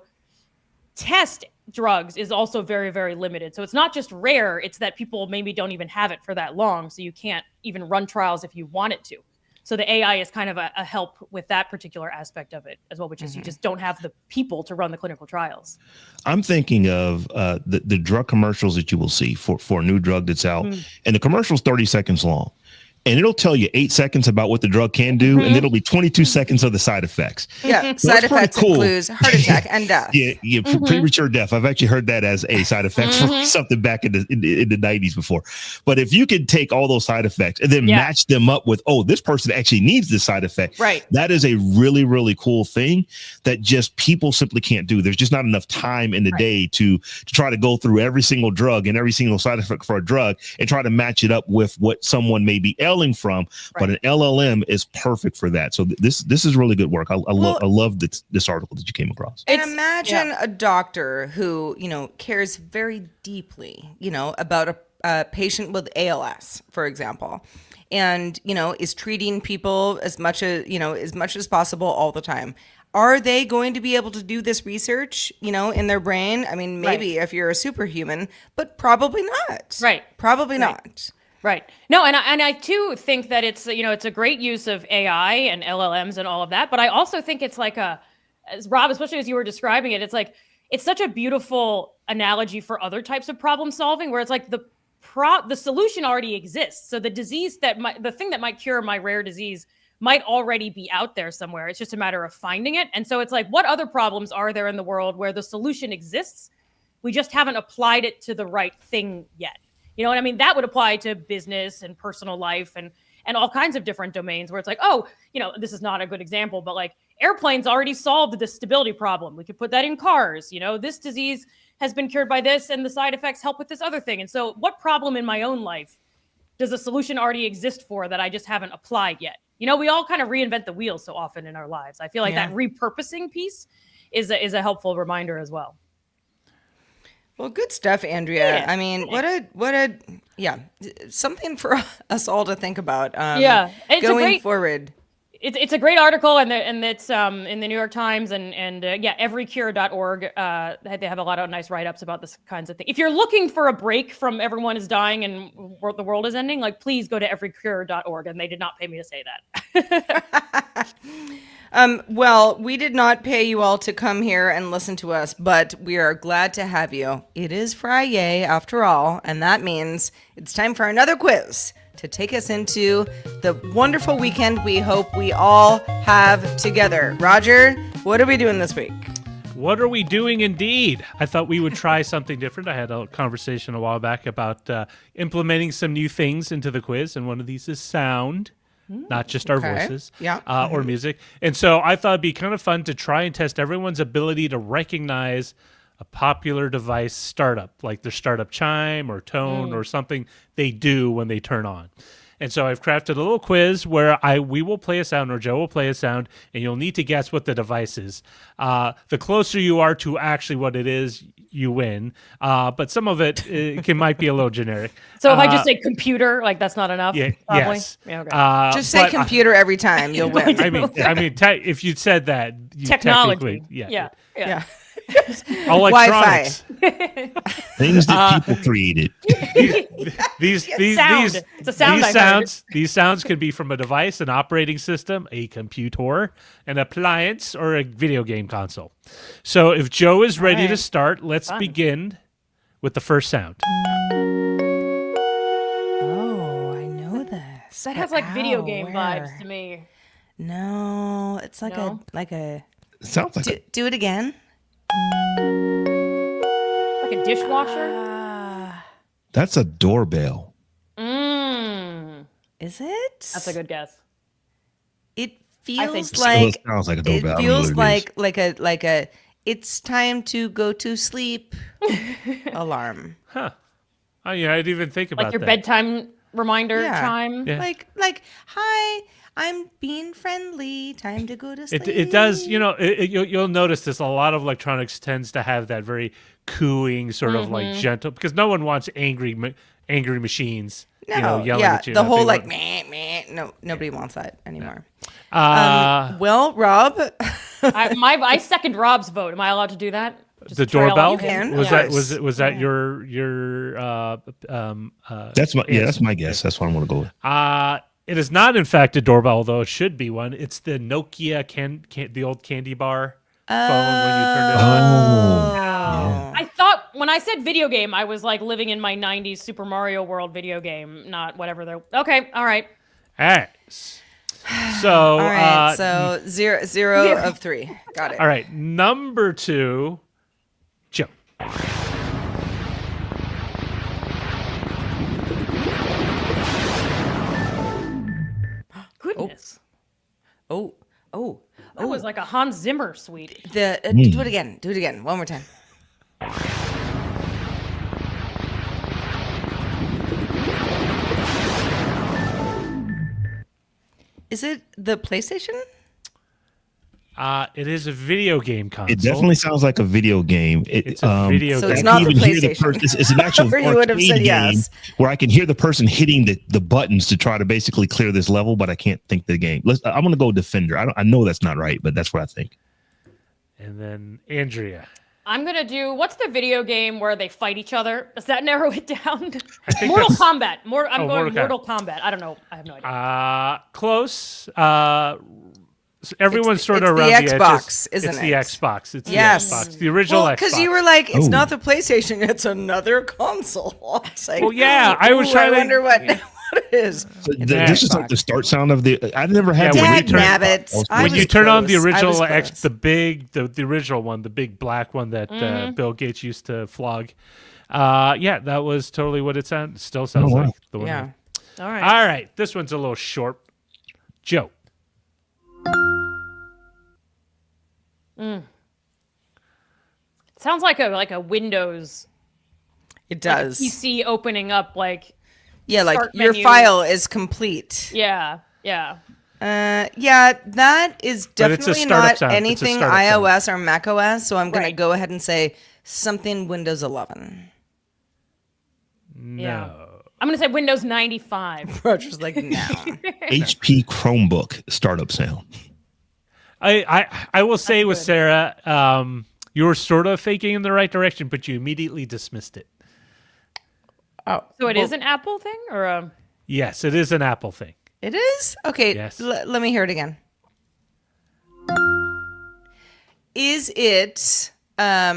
test drugs is also very, very limited. So it's not just rare, it's that people maybe don't even have it for that long. So you can't even run trials if you wanted to. So the AI is kind of a help with that particular aspect of it as well, which is you just don't have the people to run the clinical trials. I'm thinking of the drug commercials that you will see for a new drug that's out, and the commercial's 30 seconds long. and it'll tell you 8 seconds about what the drug can do, and it'll be 22 seconds of the side effects. Yeah, So side it's pretty effects cool. includes heart attack and death. Yeah, premature death. I've actually heard that as a side effect for something back in the 90s before. But if you could take all those side effects and then match them up with, oh, this person actually needs this side effect. Right. That is a really, really cool thing that just people simply can't do. There's just not enough time in the day to try to go through every single drug and every single side effect for a drug and try to match it up with what someone may be ailing from. But an LLM is perfect for that. So this is really good work. I love this article that you came across. And imagine a doctor who, cares very deeply, about a patient with ALS, for example, and, is treating people as much as possible all the time. Are they going to be able to do this research, in their brain? I mean, maybe if you're a superhuman, but probably not. Right. Probably not. Right. No, and I too think that it's a great use of AI and LLMs and all of that, but I also think it's like as Rob, especially as you were describing it, it's like it's such a beautiful analogy for other types of problem solving where it's like the solution already exists. So the thing that might cure my rare disease might already be out there somewhere. It's just a matter of finding it. And so it's like, what other problems are there in the world where the solution exists? We just haven't applied it to the right thing yet. You know what I mean? That would apply to business and personal life and all kinds of different domains where it's like, oh, this is not a good example, but like airplanes already solved the stability problem. We could put that in cars. This disease has been cured by this and the side effects help with this other thing. And so what problem in my own life does a solution already exist for that I just haven't applied yet? We all kind of reinvent the wheel so often in our lives. I feel like that repurposing piece is a helpful reminder as well. Well, good stuff, Andrea. Yeah. I mean, what a something for us all to think about. It's going forward. It's a great article, and it's in the New York Times and everycure.org. They have a lot of nice write-ups about this kinds of things. If you're looking for a break from everyone is dying and the world is ending, like please go to everycure.org. And they did not pay me to say that. Well, we did not pay you all to come here and listen to us, but we are glad to have you. It is Friday after all, and that means it's time for another quiz to take us into the wonderful weekend we hope we all have together. Roger, what are we doing this week? What are we doing indeed? I thought we would try something different. I had a conversation a while back about implementing some new things into the quiz, and one of these is sound. Not just our voices or music. And so I thought it'd be kind of fun to try and test everyone's ability to recognize a popular device startup, like their startup chime or tone or something they do when they turn on. And so I've crafted a little quiz where we will play a sound, or Joe will play a sound, and you'll need to guess what the device is. The closer you are to actually what it is, you win. But some of it might be a little generic. So if I just say computer, like that's not enough? Yeah, probably? yes. Yeah, okay. Just say computer every time, you'll win. I mean, if you said that, technology. Yeah. Wi-Fi. Electronics. Things that people created. These sounds can be from a device, an operating system, a computer, an appliance, or a video game console. So if Joe is ready to start, let's begin with the first sound. Oh, I know this. That has like video game vibes to me. No, it's like a It sounds like do it again. Like a dishwasher? that's a doorbell. Is it? That's a good guess. It I think feels so. like It sounds like a doorbell. I it don't know feels what it is. like a it's time to go to sleep alarm. Huh. Oh, yeah, I didn't even think about Like your that. bedtime reminder chime? Yeah. Like hi, I'm being friendly. Time to go to sleep. It does, you'll notice this. A lot of electronics tends to have that very cooing sort of like gentle, because no one wants angry machines. No, yelling at you. the whole They like want- meh meh. No, nobody wants that anymore. Uh, Well, Rob, I second Rob's vote. Am I allowed to do that? Just the trail doorbell off him? can. was Yeah. that was that your That's my guess. That's what I'm going to go with. it is not in fact a doorbell, although it should be one. It's the Nokia the old candy bar phone when you turned it on. I thought when I said video game, I was like living in my 90s Super Mario World video game, not whatever they're. Okay, all right. All right. So, All right, so zero of 3. Got it. all right. Number 2, Joe. Goodness. Oh. That was like a Hans Zimmer suite. Do it again. Do it again. One more time. Is it the PlayStation? It is a video game console. It definitely sounds like a video game. It's a video So game. it's I not can the even hear the PlayStation. it's an actual Or you would have arcade said game yes. where I can hear the person hitting the buttons to try to basically clear this level, but I can't think the game. I'm going to go Defender. I know that's not right, but that's what I think. And then Andrea. I'm gonna do what's the video game where they fight each other? Does that narrow it down? think Mortal that's- Kombat. I'm Mortal going Mortal Kombat. I don't know. I have no idea. Close. Everyone's sort of it's the around the Xbox, edges. isn't It's it? the Xbox. It's Yes. the Xbox. The original Xbox. Because you were like, it's Ooh. not the PlayStation, it's another console. It's like, Well, yeah, I was trying I to- wonder what it is. So this is like the start sound of the. I never had. Yeah, when you Dad turn- nabbit. I when was you turn on the close. I original was X, close. the original one, the big black one that Bill Gates used to flog. Yeah, that was totally what it still sounds Oh, wow. like. The one. Yeah. All right. All right, this one's a little short. Joe. Sounds like a Windows It does. PC opening up. Yeah, like start your menu. file is complete. Yeah. Yeah, that is But it's a definitely startup not sound. It's a anything startup sound. iOS or Mac OS, so I'm going to Right. go ahead and say something Windows 11. Yeah. I'm gonna say Windows 95. Roger's like, no. HP Chromebook startup sound. I will say with good. Sarah, you were sort of faking in the right direction, but you immediately dismissed it. Oh, So it is an Apple thing, or Yes, it is an Apple thing. it is? Okay, Yes. let me hear it again. Is it, I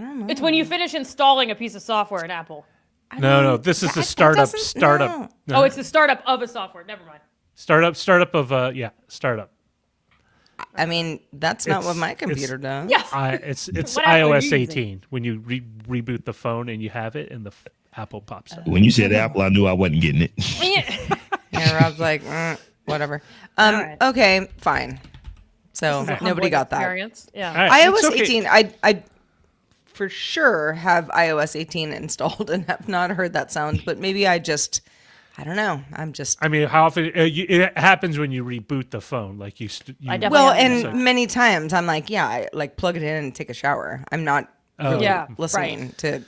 don't know. it's when you finish installing a piece of software in Apple. No, this is the that startup. doesn't- Startup. no. No. Oh, it's the startup of a software. Never mind. Startup of startup. I mean, that's not what It's- my computer does. Yeah. It's What Apple are iOS you using? 18 when you reboot the phone and you have it and the Apple pops up. When you said Apple, I knew I wasn't getting it. Yeah, Rob's like, whatever. right. Okay, fine. So nobody Humbling got that. experience. Yeah. All right, it's iOS okay. 18, I for sure have iOS 18 installed and have not heard that sound, but maybe I don't know. I mean, how often it happens when you reboot the phone? Like you I definitely well, have and So- many times I'm like, yeah, I like plug it in and take a shower. I'm not really Yeah, listening to,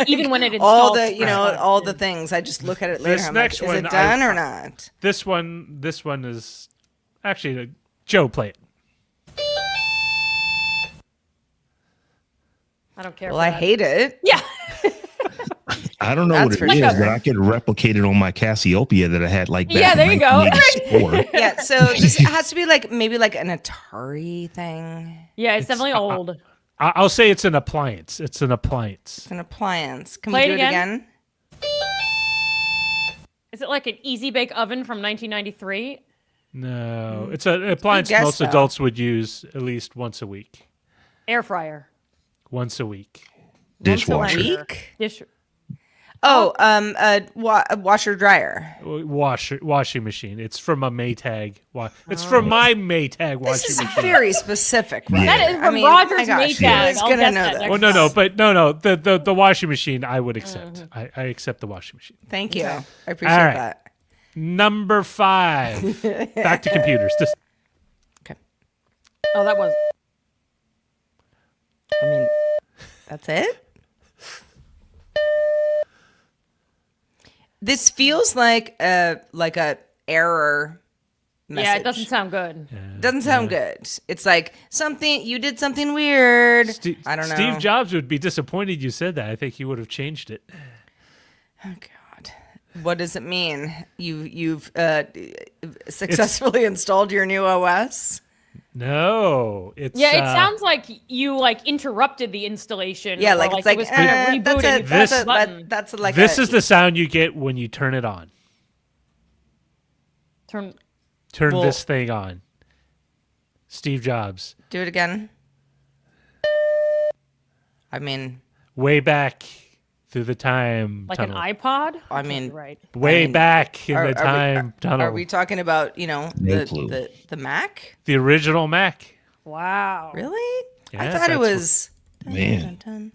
Even when it all installs. the, all the things. I just look at it later. This I'm next like, is one, it done I- or not? This one is actually Joe, play it. I don't care. Well, for I that. hate it. Yeah. I don't know That's what it for is, sure. but I could replicate it on my Cassiopeia that I had like back Yeah, there in you go. 1984. Yeah, so this has to be like maybe like an Atari thing. Yeah, it's definitely old. I'll say it's an appliance. It's an appliance. It's an appliance. Can Play we it do it again. again? Is it like an Easy Bake Oven from 1993? No, it's an appliance guess most so. adults would use at least once a week. Air fryer. Once a week. Dishwasher. Week? Dish. Oh, a washer dryer. Washing machine. It's from a Maytag. It's from my Maytag washing This is machine. very specific. Right? That is I from mean, Roger's my gosh, Maytag. who is I'll gonna guess know that this? next Well, no. The washing machine I would accept. I accept the washing machine. Thank you. I appreciate All right. that. Number 5. Back to computers. Okay. Oh, that was. I mean, that's it. This feels like a error message. Yeah, it doesn't sound good. Doesn't sound good. It's like you did something weird. I don't know. Steve Jobs would be disappointed you said that. I think he would have changed it. Oh God. What does it mean? You've successfully installed your new OS? No, it's Yeah, it sounds like you like interrupted the installation. Yeah, or, like it's like it was kind of that's rebooting. a that's a button. that's like this a, is the sound you get when you turn it on. Turn. Well- This thing on. Steve Jobs, do it again. I mean, way back through the time Like tunnel. an iPod? I mean, You're right. Way I mean, back in the time tunnel. Are we talking about No clue. the Mac? The original Mac. Wow. Really? I Yeah, thought it that's was. Man.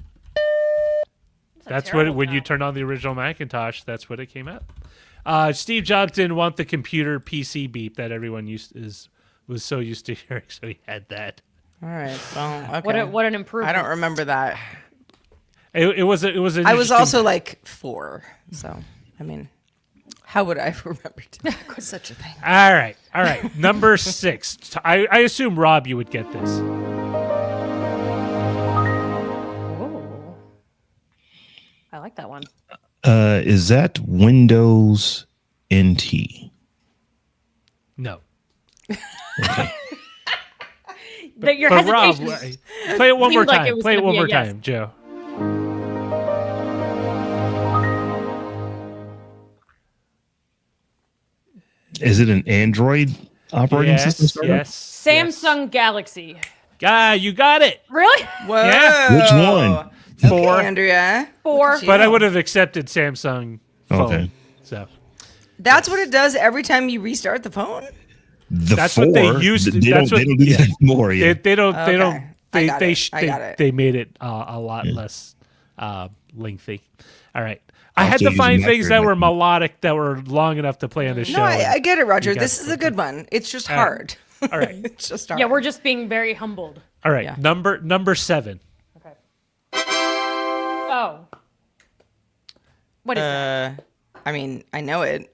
That's what terrible when you sound. turned on the original Macintosh, that's what it came out. Steve Jobs didn't want the computer PC beep that everyone was so used to hearing, so he had that. All right. Well, okay. What an improvement. I don't remember that. It was an I was interesting- also like 4, so I mean, how would I have remembered such a thing? All right. Number 6. I assume Rob, you would get this. Oh. I like that one. Is that Windows NT? No. Your But Rob, hesitation is- play it one more seemed like time. it was Play it gonna one be a more yes. time, Joe. Is it an Android operating system? startup? Yes. Samsung Galaxy. You got it. Really? Whoa! Yeah. Which one? Okay, 4. Andrea. 4. you. But I would have accepted Samsung phone. Okay. So That's what it does every time you restart the phone. The That's 4. what they used to- They that's don't. what- They don't do that anymore. they, Yeah. they don't. They don't. Okay. I got it. I got it. They made it a lot less lengthy. All right. I I'm had still to find using things that Mac. were melodic that were long enough to play on the show. No, I get it, Roger. You got This is a good one. It's just All right. hard. All right. It's just hard. Yeah, we're just being very humbled. All right. Yeah. Number 7. Okay. Oh. What is that? I mean, I know it.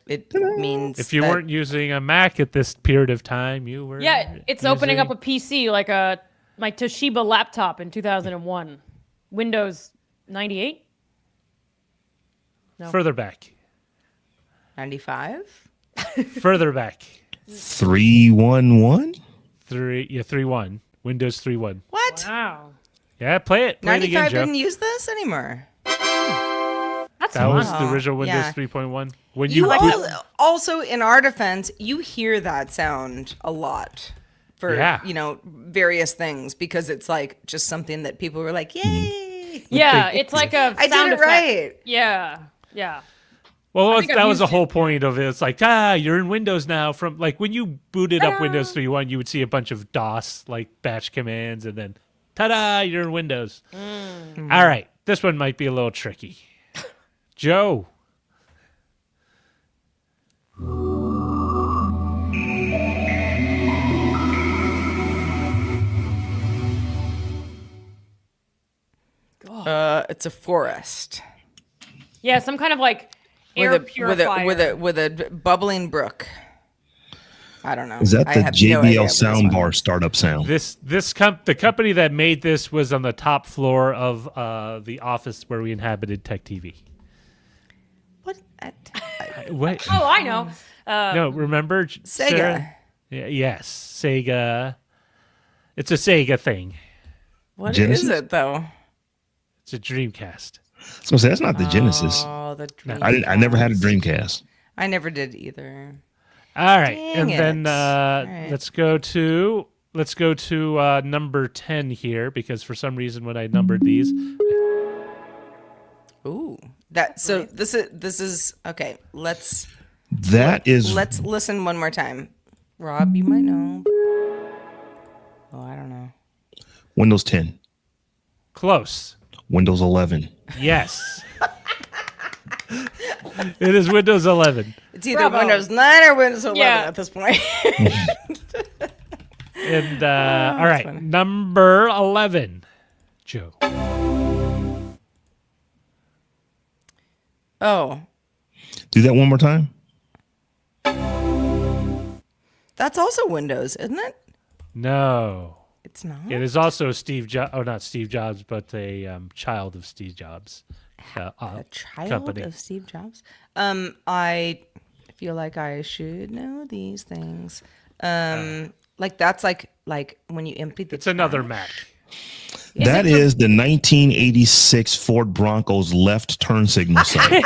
It means If you that- weren't using a Mac at this period of time, you were. Yeah, it's opening up a PC like my Toshiba laptop in 2001. Windows 98? Further back. 95. Further back. 311. 3.1. Windows 3.1. What? Wow. Yeah, play it. Play it again, 95 Joe. didn't use this anymore. That's That fun. was the original Windows yeah. 3.1. When You boot- also, in our defense, you hear that sound a lot for Yeah. various things because it's like just something that people were like, "Yay!" Yeah, it's like a I sound did it effect. right. Yeah. Yeah. Well, think I've that was the used whole point of it. It's like, you're in Windows now. From like when you booted up Windows 3.1, you would see a bunch of DOS like batch commands, and then, ta-da, you're in Windows. All right, this one might be a little tricky. Joe. It's a forest Yeah, some kind of like air purifier. with a bubbling brook. I don't know. Is that I the have no idea JBL what this one soundbar is. startup sound? The company that made this was on the top floor of the office where we inhabited Tech TV. What? Wait, Oh, I know. no, remember Sarah? Sega. Yes, Sega. It's a Sega thing. What Genesis? is it though? It's a Dreamcast. I was gonna say that's not the Genesis. Oh, the I never had a Dreamcast. I never did either. All right, Dang and then it. All right. let's go to number 10 here because for some reason when I numbered these, Ooh, that. So this is okay. Let's listen one more time. Rob, you might know. Oh, I don't know. Windows 10, close. Windows 11. Yes. It is Windows 11. It's either Bravo. Windows 9 or Windows 11 Yeah. at this point. And all right, funny. number 11, Joe. Oh, Do that one more time. that's also Windows, isn't it? No. It's not. It is also Steve Jobs. Oh, not Steve Jobs, but a child of Steve Jobs. A child company. of Steve Jobs. I feel like I should know these things. Like that's like when you empty the It's another trash. Mac. That is the 1986 Ford Bronco's left turn signal sign.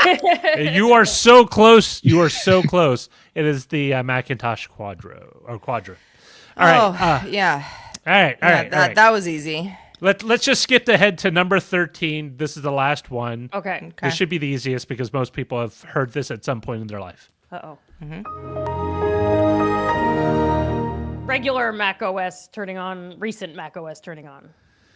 You are so close. You are so close. It is the Macintosh Quadra. All right. Yeah. All right. That was easy. Let's just skip ahead to number 13. This is the last one. Okay. This should be the easiest because most people have heard this at some point in their life. Uh-oh. Regular Mac OS turning on, recent Mac OS turning on.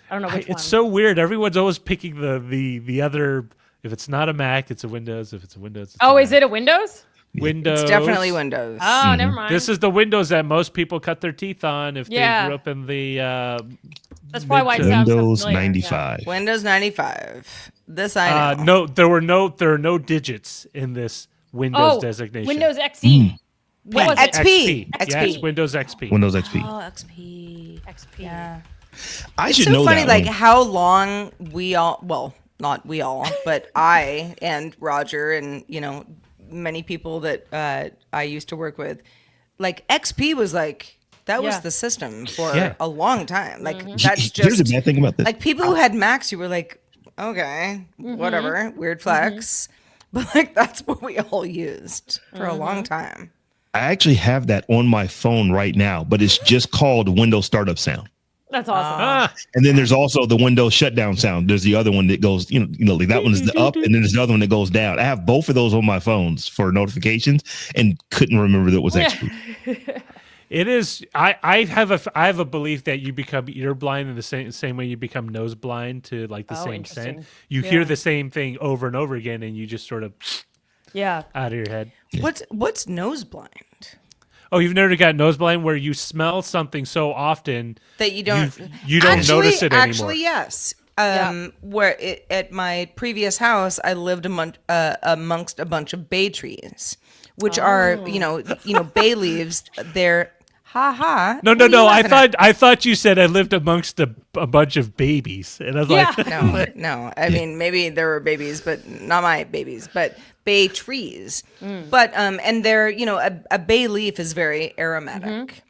I don't know which one. It's so weird. Everyone's always picking the other. If it's not a Mac, it's a Windows. If it's a Windows, it's Oh, a is Mac. it a Windows? Windows? It's definitely Windows. Oh, never mind. This is the Windows that most people cut their teeth on if Yeah. they grew up in the. That's probably why it sounds so Windows familiar. 95. Windows 95. This I know. there are no digits in this Windows designation. Windows XE. What was it? XP. Yes, Windows XP. Windows XP. Oh, XP. XP. Yeah. I should So know funny, that like one. how long we all, well, not we all, but I and Roger and, many people that I used to work with, like XP was like, that was Yeah. the system for Yeah. a long time. Like Here's that's the just, bad thing about this. like people who had Macs, you were like, okay, whatever, weird flex. But like that's what we all used for a long time. I actually have that on my phone right now, but it's just called Windows startup sound. That's awesome. And then there's also the Windows shutdown sound. There's the other one that goes, like that one is the up, and then there's the other one that goes down. I have both of those on my phones for notifications, and couldn't remember that it was XP. It is. I have a belief that you become ear blind in the same way you become nose blind to like the same interesting. scent. You hear the same thing over and over again, and you just sort of Yeah. out of your head. What's nose blind? Oh, you've never got nose blind where you smell something so often That you don't you don't notice it anymore. Actually, yes. Yeah. At my previous house, I lived amongst a bunch of bay trees, which are bay leaves. They're ha. No. What are you laughing at? I thought you said I lived amongst a bunch of babies, and I was like, No. I mean, maybe there were babies, but not my babies. But bay trees. But and they're a bay leaf is very aromatic.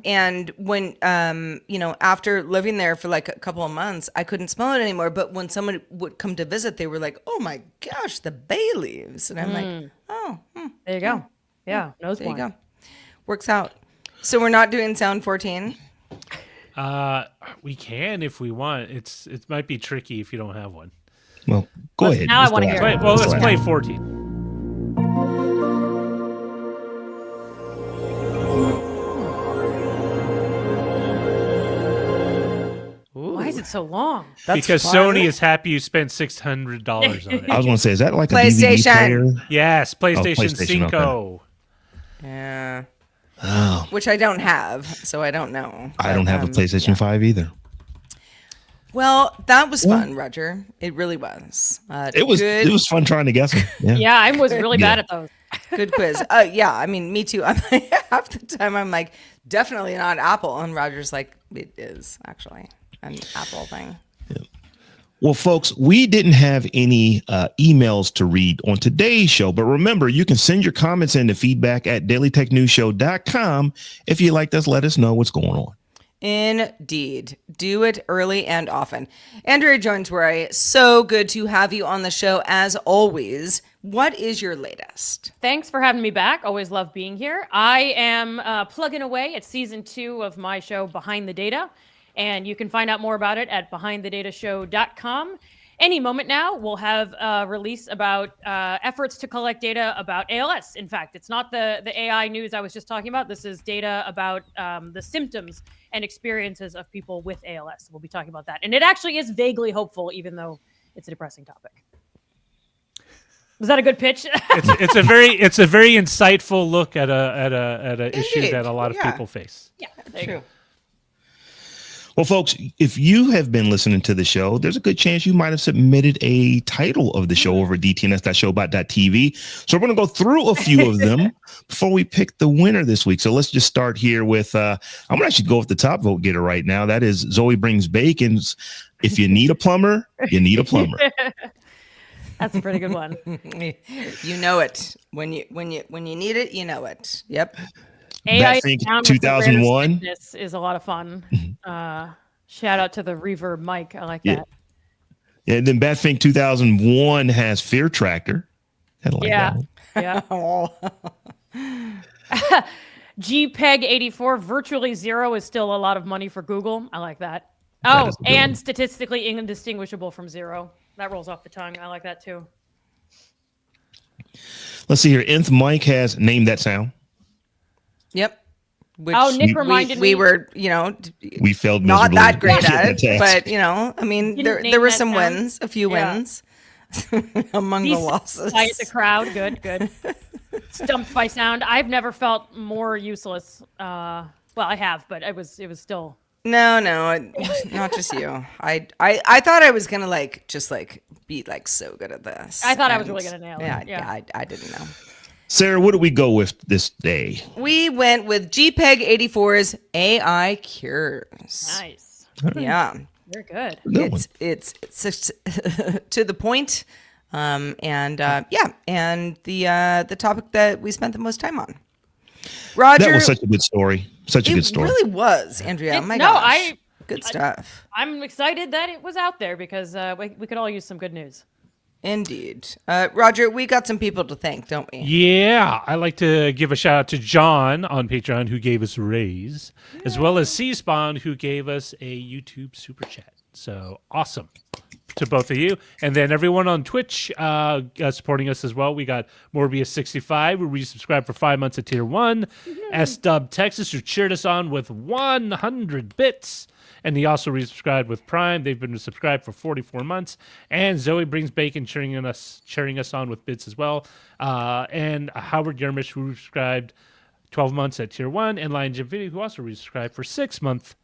And when after living there for like a couple of months, I couldn't smell it anymore. But when someone would come to visit, they were like, "Oh my gosh, the bay leaves!" And I'm like, "Oh, There you go. Yeah. Nose there you blind. go, works out." So we're not doing sound 14. we can if we want. It might be tricky if you don't have one. Well, go ahead. now I Just wanna go hear ahead. it. Well, Just let's go play ahead. 14. Why is it so long? That's Because fun. Sony is happy you spent $600 on it. I was going to say, is that like a DVD PlayStation. player? Yes, PlayStation, PlayStation, 5. Yeah. Oh, Which I don't have, so I don't know. I don't have a PlayStation 5 either. Well, that was fun, Roger. It really was. It was good. it was fun trying to guess them. Yeah. Yeah, I was really bad at those. Good quiz. Yeah, I mean, me too. I'm like, half the time I'm like, definitely not Apple, and Roger's like, it is actually an Apple thing. Well, folks, we didn't have any emails to read on today's show, but remember, you can send your comments into feedback at dailytechnewsshow.com. If you like us, let us know what's going on. Indeed. Do it early and often. Andrea Jones-Rooy, so good to have you on the show as always. What is your latest? Thanks for having me back. Always love being here. I am plugging away at season 2 of my show, Behind the Data. And you can find out more about it at behindthedatashow.com. Any moment now, we'll have a release about efforts to collect data about ALS. In fact, it's not the AI news I was just talking about. This is data about the symptoms and experiences of people with ALS. We'll be talking about that. And it actually is vaguely hopeful, even though it's a depressing topic. Was that a good pitch? It's a very insightful look at a issue Indeed. that a lot of Yeah. people face. Yeah, there you go. Well, folks, if you have been listening to the show, there's a good chance you might have submitted a title of the show over at DTNS.showbot.tv. So we're going to go through a few of them before we pick the winner this week. So let's just start here with, I'm going to actually go with the top vote getter right now. That is Zoe Brings Bacon's. If you need a plumber, you need a plumber. That's a pretty good one. You know it. When you need it, you know it. Yep. AI Batthink sound with the rarest 2001. thickness is a lot of fun. Shout out to the reverb mic. I like Yeah. that. Yeah, and then Batthink 2001 has Fear Tractor. Kind of like Yeah. that one. Yeah. JPEG 84 virtually zero is still a lot of money for Google. I like that. That Oh, is a good and one. statistically indistinguishable from zero. That rolls off the tongue. I like that too. Let's see here. Nth Mike has named that sound. Yep. Which Oh, Nick reminded we me. were, We failed not miserably that great at at that it, task. but I mean, Didn't name there were that some sound? wins, a few Yeah. wins among the Decent losses. quiet the crowd. Good. Stumped by sound. I've never felt more useless. Well, I have, but it was still. No, not just you. I thought I was gonna just be so good at this. I thought I was And really gonna nail it. Yeah, Yeah. I didn't know. Sarah, what do we go with this day? We went with JPEG 84's AI Cures. Nice. Yeah, Very good. Good one. it's to the point, and the topic that we spent the most time on. Roger, That was such a good story. Such a good story. It really was, Andrea. It- My no, gosh, good stuff. I'm excited that it was out there because we could all use some good news. Indeed, Roger. We got some people to thank, don't we? Yeah, I like to give a shout out to John on Patreon who gave us a raise, as well as C-Spawn who gave us a YouTube super chat. So awesome to both of you. And then everyone on Twitch supporting us as well. We got Morbius65 who resubscribed for 5 months at tier 1. S-Dub Texas who cheered us on with 100 bits. And he also resubscribed with Prime. They've been subscribed for 44 months. And Zoe Brings Bacon cheering us on with bits as well. And Howard Yermish who subscribed 12 months at tier 1. And Lion Jim Video who also resubscribed for 6 months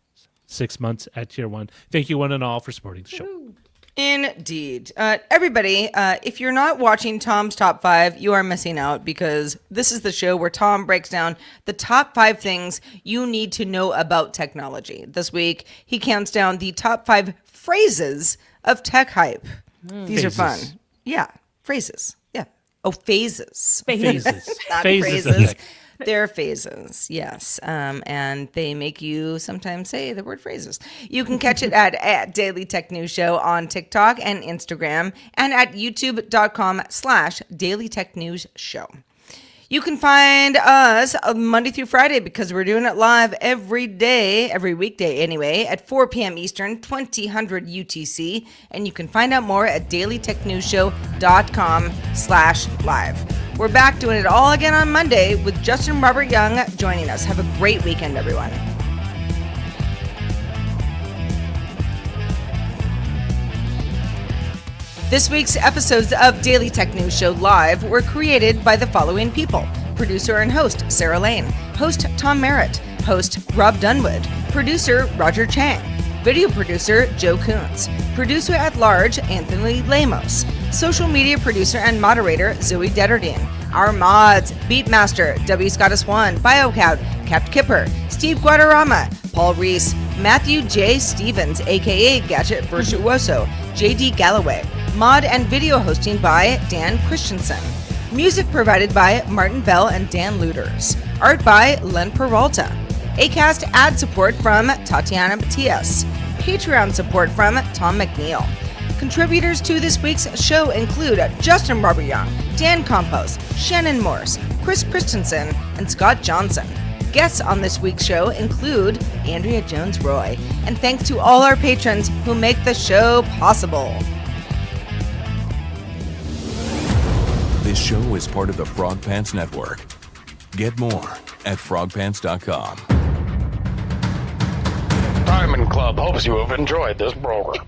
at tier 1. Thank you one and all for supporting the show. Indeed. Everybody, if you're not watching Tom's Top 5, you are missing out because this is the show where Tom breaks down the top 5 things you need to know about technology. This week, he counts down the top 5 phrases of tech hype. These are fun. Phases. Yeah, phrases. Yeah. Oh, phases. Phases. Not Phases of phrases. tech. They're phases, yes. And they make you sometimes say the word phrases. You can catch it at Daily Tech News Show on TikTok and Instagram and at youtube.com/Daily Tech News Show. You can find us Monday through Friday because we're doing it live every day, every weekday anyway, at 4 p.m. Eastern, 2000 UTC. And you can find out more at dailytechnewsshow.com/live. We're back doing it all again on Monday with Justin Robert Young joining us. Have a great weekend, everyone. This week's episodes of Daily Tech News Show Live were created by the following people. Producer and host, Sarah Lane. Host, Tom Merritt. Host, Robb Dunewood. Producer, Roger Chang. Video producer, Joe Coons. Producer at large, Anthony Lamos. Social media producer and moderator, Zoe Detterdine. Our mods, Beatmaster, W. Scottus One, BioCow, Capt Kipper, Steve Guadarrama, Paul Reese, Matthew J. Stevens, aka Gadget Virtuoso, JD Galloway. Mod and video hosting by Dan Christensen. Music provided by Martin Bell and Dan Luders. Art by Len Peralta. Acast ad support from Tatiana Matias. Patreon support from Tom McNeil. Contributors to this week's show include Justin Robert Young, Dan Campos, Shannon Morse, Chris Christensen, and Scott Johnson. Guests on this week's show include Andrea Jones-Rooy. And thanks to all our patrons who make the show possible. This show is part of the Frog Pants Network. Get more at frogpants.com. Diamond Club hopes you have enjoyed this program.